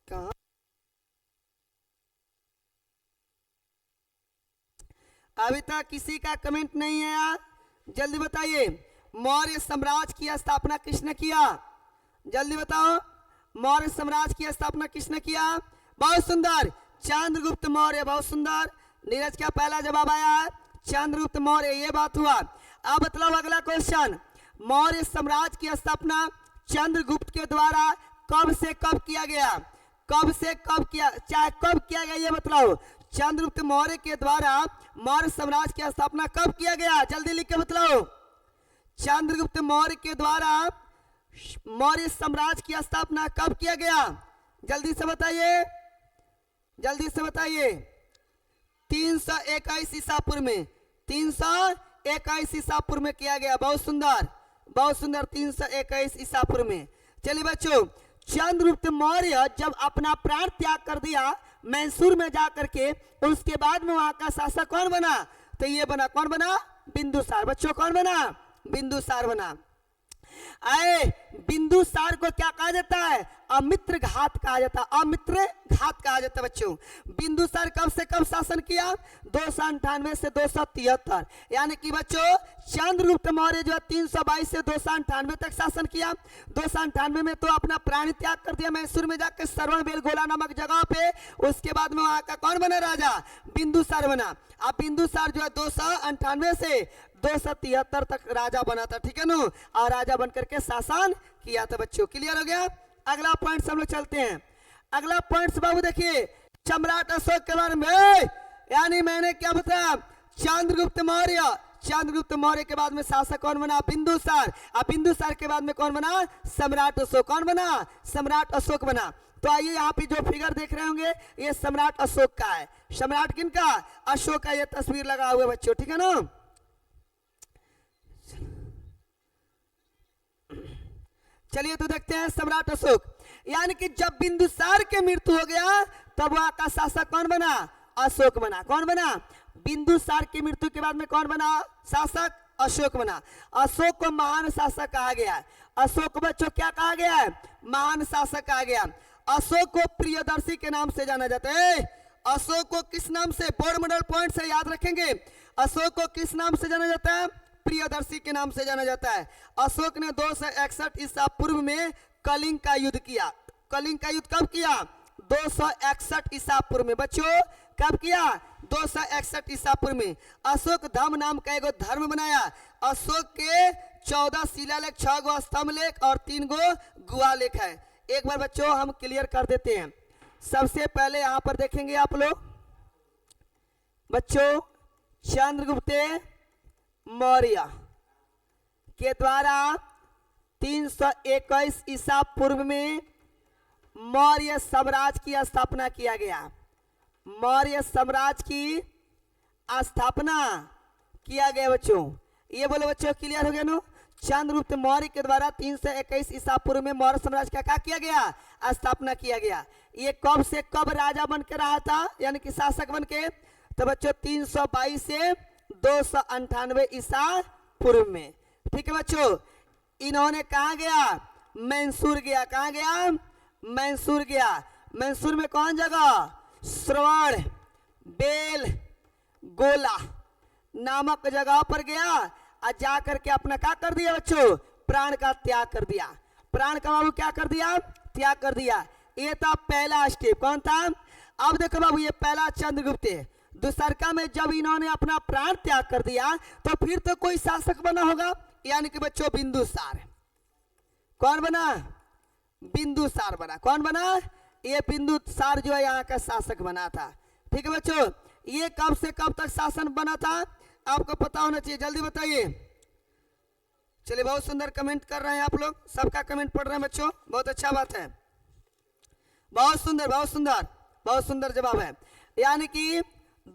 कहां, अभी तक किसी का कमेंट नहीं आया, जल्दी बताइए। मौर्य साम्राज्य की स्थापना किसने किया, जल्दी बताओ। मौर्य साम्राज्य की स्थापना किसने किया, बहुत सुंदर, चंद्रगुप्त मौर्य। बहुत सुंदर, नीरज का पहला जवाब आया है चंद्रगुप्त मौर्य, ये बात हुआ। अब बताओ अगला क्वेश्चन, मौर्य साम्राज्य की स्थापना चंद्रगुप्त के द्वारा कब से कब किया गया, कब से कब किया, चाहे कब किया गया ये बतलाओ। चंद्रगुप्त मौर्य के द्वारा मौर्य साम्राज्य की स्थापना कब किया गया, जल्दी लिख के बतलाओ। चंद्रगुप्त मौर्य के द्वारा मौर्य साम्राज्य की स्थापना कब किया गया, जल्दी से बताइए, जल्दी से बताइए। 321 ईसा पूर्व में, 321 ईसा पूर्व में किया गया। बहुत सुंदर, बहुत सुंदर, 321 ईसा पूर्व में। चलिए बच्चों, चंद्रगुप्त मौर्य जब अपना प्राण त्याग कर दिया मैसूर में जाकर के, उसके बाद में वहां का शासक कौन बना, तो ये बना, कौन बना, बिंदुसार। बच्चों कौन बना, बिंदुसार बना। आए बिंदुसार को क्या कहा जाता है, अमित्र घात कहा जाता है, अमित्र घात कहा जाता है बच्चों। बिंदुसार कब से कब शासन किया, 298 से 273, यानी कि बच्चों चंद्रगुप्त मौर्य जो 322 से 298 तक शासन किया। 298 में तो अपना प्राण त्याग कर दिया मैसूर में जाकर श्रवण बेल गोला नामक जगह पे। उसके बाद में वहां का कौन बना राजा, बिंदुसार बना। अब बिंदुसार जो है 298 से 273 तक राजा बना था, ठीक है ना, और राजा बनकर के शासन किया था बच्चों। क्लियर हो गया। अगला पॉइंट हम लोग चलते हैं। अगला पॉइंट बाबू देखिए, सम्राट अशोक के बारे में, यानी मैंने क्या बताया, चंद्रगुप्त मौर्य। चंद्रगुप्त मौर्य के बाद में शासक कौन बना, बिंदुसार। अब बिंदुसार के बाद में कौन बना, सम्राट अशोक। कौन बना, सम्राट अशोक बना। तो आइए यहाँ पे जो फिगर देख रहे होंगे ये सम्राट अशोक का है। सम्राट किन का, अशोक का। ये तस्वीर लगा हुआ है बच्चों, ठीक है ना। चलिए तो देखते हैं सम्राट अशोक, यानी कि जब बिंदुसार के मृत्यु हो गया तब वहां का शासक कौन बना, अशोक बना। कौन बना, बिंदुसार की मृत्यु के बाद में कौन बना शासक, अशोक बना। अशोक को महान शासक कहा गया है। अशोक बच्चों क्या कहा गया है, महान शासक कहा गया। अशोक को प्रियदर्शी के नाम से जाना जाता है। अशोक को किस नाम से, बोर्ड मॉडल पॉइंट से याद रखेंगे। अशोक को किस नाम से जाना जाता है, प्रियदर्शी के नाम से जाना जाता है। अशोक ने 261 ईसा पूर्व में कलिंग का युद्ध किया। कलिंग का युद्ध कब किया, 261 ईसा पूर्व में। बच्चों कब किया, 261 ईसा पूर्व में। अशोक धर्म नाम का एक धर्म बनाया। अशोक के 14 शिलालेख, 6 गो स्तंभ लेख और 3 गो गुहा लेख है। एक बार बच्चों हम क्लियर कर देते हैं। सबसे पहले यहां पर देखेंगे आप लोग बच्चों, चंद्रगुप्त मौर्य के द्वारा 321 ईसा पूर्व में मौर्य साम्राज्य की स्थापना किया गया। मौर्य साम्राज्य की स्थापना किया गया बच्चों। ये बोलो बच्चों, क्लियर हो गया नो। चंद्रगुप्त मौर्य के द्वारा 321 ईसा पूर्व में मौर्य साम्राज्य का क्या किया गया? स्थापना किया गया। ये कब से कब राजा बन के रहा था, यानी कि शासक बन के? तो बच्चों 322 से 298 ईसा पूर्व में। ठीक है बच्चों, इन्होंने कहा गया? मैसूर गया। कहा गया? मैसूर गया। मैसूर में कौन जगह? श्रवण बेल गोला नामक जगह पर गया और जाकर के अपना क्या कर दिया बच्चों? प्राण का त्याग कर दिया। प्राण का बाबू क्या कर दिया? त्याग कर दिया। ये था पहला स्टेप। कौन था? अब देखो बाबू, ये पहला चंद्रगुप्त है। दूसरका में जब इन्होंने अपना प्राण त्याग कर दिया तो फिर तो कोई शासक बना होगा, यानी कि बच्चों बिंदुसार। कौन बना? बिंदुसार बना। कौन बना? ये बिंदुसार जो है यहाँ का शासक बना था। ठीक है बच्चों, ये कब से कब तक शासन बना था आपको पता होना चाहिए, जल्दी बताइए। चलिए, बहुत सुंदर कमेंट कर रहे हैं आप लोग, सबका कमेंट पढ़ रहे हैं बच्चों, बहुत अच्छा बात है। बहुत सुंदर, बहुत सुंदर, बहुत सुंदर जवाब है। यानी कि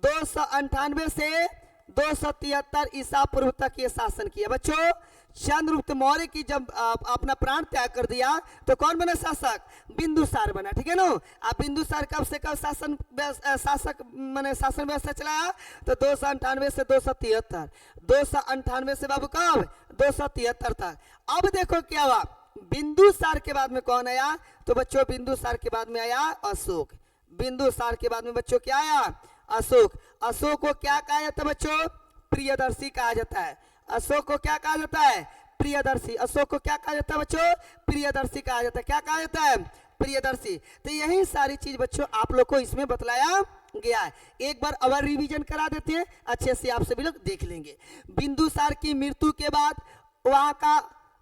298 से 273 ईसा पूर्व तक ये शासन किया बच्चों। चंद्रगुप्त मौर्य की जब अपना प्राण त्याग कर दिया तो कौन बना शासक? बिंदुसार बना। ठीक है ना। अब बिंदुसार कब से कब शासक माने शासन व्यवस्था चलाया? तो 298 से 273। 298 से बाबू कब? 273 तक। अब देखो क्या हुआ, बिंदुसार के बाद में कौन आया? तो बच्चों बिंदुसार के बाद में आया अशोक। बिंदुसार के बाद में बच्चों क्या आया? अशोक। अशोक को क्या कहा जाता है बच्चों? प्रियदर्शी कहा जाता है। अशोक को क्या कहा जाता है? प्रियदर्शी। अशोक को क्या कहा जाता है बच्चों? प्रियदर्शी कहा जाता है। क्या कहा जाता है? प्रियदर्शी। तो यही सारी चीज बच्चों आप लोग को इसमें बतलाया गया है। एक बार और रिवीजन करा देते हैं, अच्छे से आप सभी लोग देख लेंगे। बिंदुसार की मृत्यु के बाद वहां का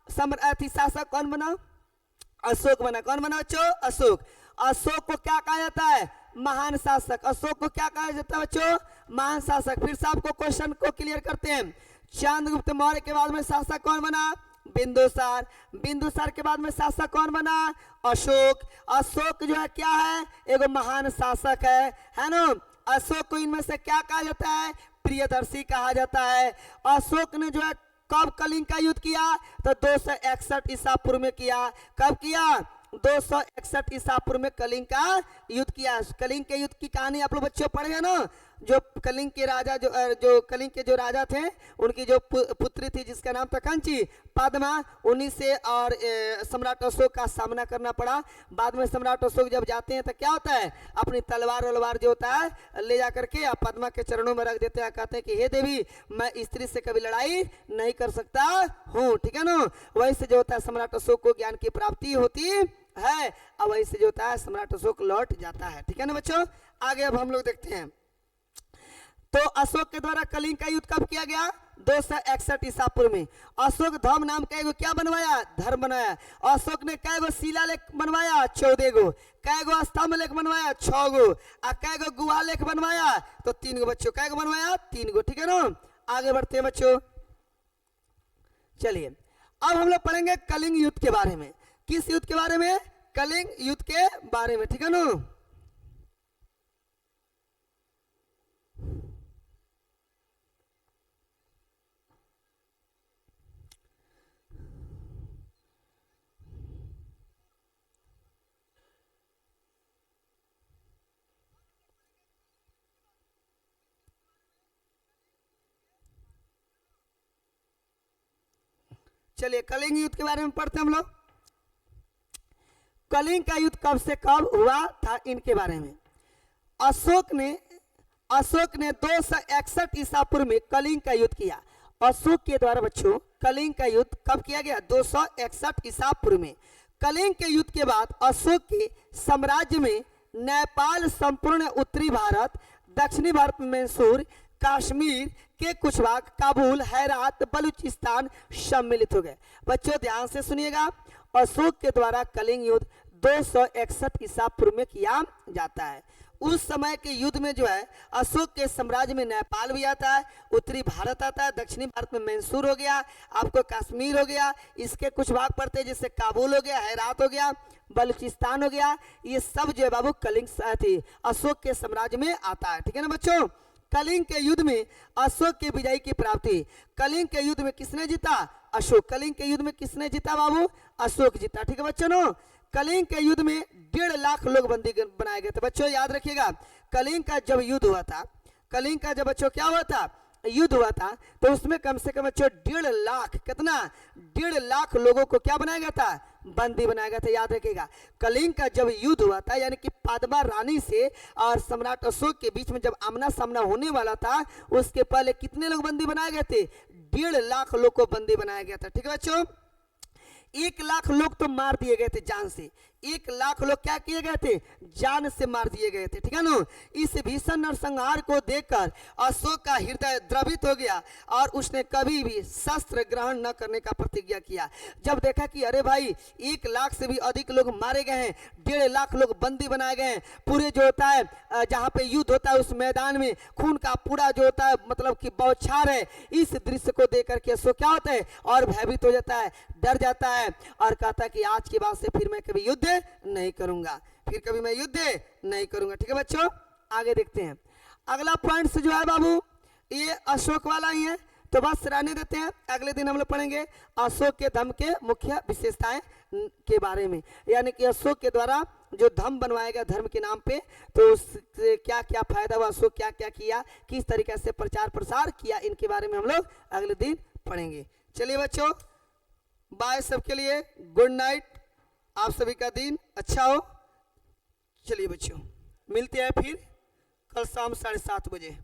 शासक कौन बना? अशोक बना। कौन बना बच्चों? अशोक। अशोक को क्या कहा जाता है? महान शासक। अशोक को क्या कहा जाता है बच्चों? महान शासक। फिर से आपको क्वेश्चन को क्लियर करते हैं। चंद्रगुप्त मौर्य के बाद में शासक कौन बना? बिंदुसार। बिंदुसार के बाद में शासक कौन बना? अशोक। अशोक जो है क्या है? एगो महान शासक है ना। अशोक को इनमें से क्या कहा जाता है? प्रियदर्शी कहा जाता है। अशोक ने जो है कब कलिंग का युद्ध किया? तो 261 ईसा पूर्व में किया। कब किया? 261 ईसा पूर्व में कलिंग का युद्ध किया। कलिंग के युद्ध की कहानी आप लोग बच्चों पढ़े हैं ना। जो कलिंग के राजा जो कलिंग के जो राजा थे, उनकी जो पुत्री थी जिसका नाम था कंची पद्मा, उन्हीं से और सम्राट अशोक का सामना करना पड़ा। बाद में सम्राट अशोक जब जाते हैं तो क्या होता है? अपनी तलवार जो होता है ले जा करके पद्मा के चरणों में रख देते हैं। कहते हैं कि हे देवी, मैं स्त्री से कभी लड़ाई नहीं कर सकता हूँ। ठीक है ना। वही से जो होता है सम्राट अशोक को ज्ञान की प्राप्ति होती है, और वही से जो होता है सम्राट अशोक लौट जाता है। ठीक है ना बच्चों। आगे अब हम लोग देखते हैं। तो अशोक के द्वारा कलिंग का युद्ध कब किया गया? 261 ईसा पूर्व में। अशोक धर्म नाम का एगो क्या बनवाया? धर्म बनाया। अशोक ने कै गो शिलालेख बनवाया? 14 गो। कै गो स्तंभ लेख बनवाया? 6 गो। और कै गो गुहा लेख बनवाया? तो 3 गो बच्चों। कै गो बनवाया? 3 गो। ठीक है ना। आगे बढ़ते हैं बच्चों। चलिए, अब हम लोग पढ़ेंगे कलिंग युद्ध के बारे में। किस युद्ध के बारे में? कलिंग युद्ध के बारे में। ठीक है ना। चलिए, कलिंग युद्ध के बारे में पढ़ते हैं हम लोग। कलिंग का युद्ध कब से कब हुआ था, इनके बारे में। अशोक ने 261 ईसा पूर्व में कलिंग का युद्ध किया। अशोक के द्वारा बच्चों कलिंग का युद्ध कब किया गया? 261 ईसा पूर्व में। कलिंग के युद्ध के बाद अशोक के साम्राज्य में नेपाल, संपूर्ण उत्तरी भारत, दक्षिणी भारत में मैसूर, कश्मीर के कुछ भाग, काबुल, हेरात, बलूचिस्तान सम्मिलित हो गए। बच्चों ध्यान से सुनिएगा। अशोक के द्वारा कलिंग युद्ध 261 ईसा पूर्व में किया जाता है। उस समय के युद्ध में जो है अशोक के साम्राज्य में नेपाल भी आता है, उत्तरी भारत आता है, दक्षिणी भारत में मैसूर हो गया, आपको कश्मीर हो गया, इसके कुछ भाग पड़ते हैं जैसे काबुल हो गया, हेरात हो गया, बलूचिस्तान हो गया, ये सब जो है बाबू कलिंग थी अशोक के साम्राज्य में आता है। ठीक है ना बच्चों। कलिंग के युद्ध में अशोक के विजय की प्राप्ति। कलिंग के युद्ध में किसने जीता? अशोक। कलिंग के युद्ध में किसने जीता बाबू? अशोक जीता। ठीक है बच्चों। कलिंग के युद्ध में 1.5 लाख लोग बंदी बनाए गए थे। बच्चों याद रखिएगा, कलिंग का जब युद्ध हुआ था, कलिंग का जब बच्चों क्या हुआ था, युद्ध हुआ था, तो उसमें कम से कम बच्चों 1.5 लाख, कितना? 1.5 लाख लोगों को क्या बनाया गया था? बंदी बनाया गया था। याद रखिएगा, कलिंग का जब युद्ध हुआ था, यानी कि पद्मा रानी से और सम्राट अशोक के बीच में जब आमना सामना होने वाला था, उसके पहले कितने लोग बंदी बनाए गए थे? 1.5 लाख लोग को बंदी बनाया गया था। ठीक है बच्चों। 1 लाख लोग तो मार दिए गए थे जान से। 1 लाख लोग क्या किए गए थे? जान से मार दिए गए थे। ठीक है ना। इस भीषण नरसंहार को देखकर अशोक का हृदय द्रवित हो गया और उसने कभी भी शस्त्र ग्रहण न करने का प्रतिज्ञा किया। जब देखा कि अरे भाई 1 लाख से भी अधिक लोग मारे गए हैं, 1.5 लाख लोग बंदी बनाए गए हैं, पूरे जो होता है जहाँ पे युद्ध होता है उस मैदान में खून का पूरा जो होता है मतलब कि बौछार है, इस दृश्य को देख करके अशोक क्या होता है? और भयभीत हो जाता है, डर जाता है और कहता है कि आज के बाद से फिर मैं कभी युद्ध नहीं करूंगा, फिर कभी मैं युद्ध नहीं करूंगा। ठीक है बच्चों। आगे देखते हैं। अगला पॉइंट जो है बाबू ये अशोक वाला ही है, तो बस रहने देते हैं, अगले दिन हम लोग पढ़ेंगे अशोक के धम्म के मुख्य विशेषताएं के बारे में, यानी कि अशोक के द्वारा जो धम्म बनवाया गया धर्म के नाम पे, तो उससे क्या क्या फायदा हुआ, अशोक क्या क्या किया, किस तरीके से प्रचार प्रसार किया, इनके बारे में हम लोग अगले दिन पढ़ेंगे। चलिए बच्चों, बाय सबके लिए, गुड नाइट, आप सभी का दिन अच्छा हो। चलिए बच्चों, मिलते हैं फिर कल शाम 7:30 बजे।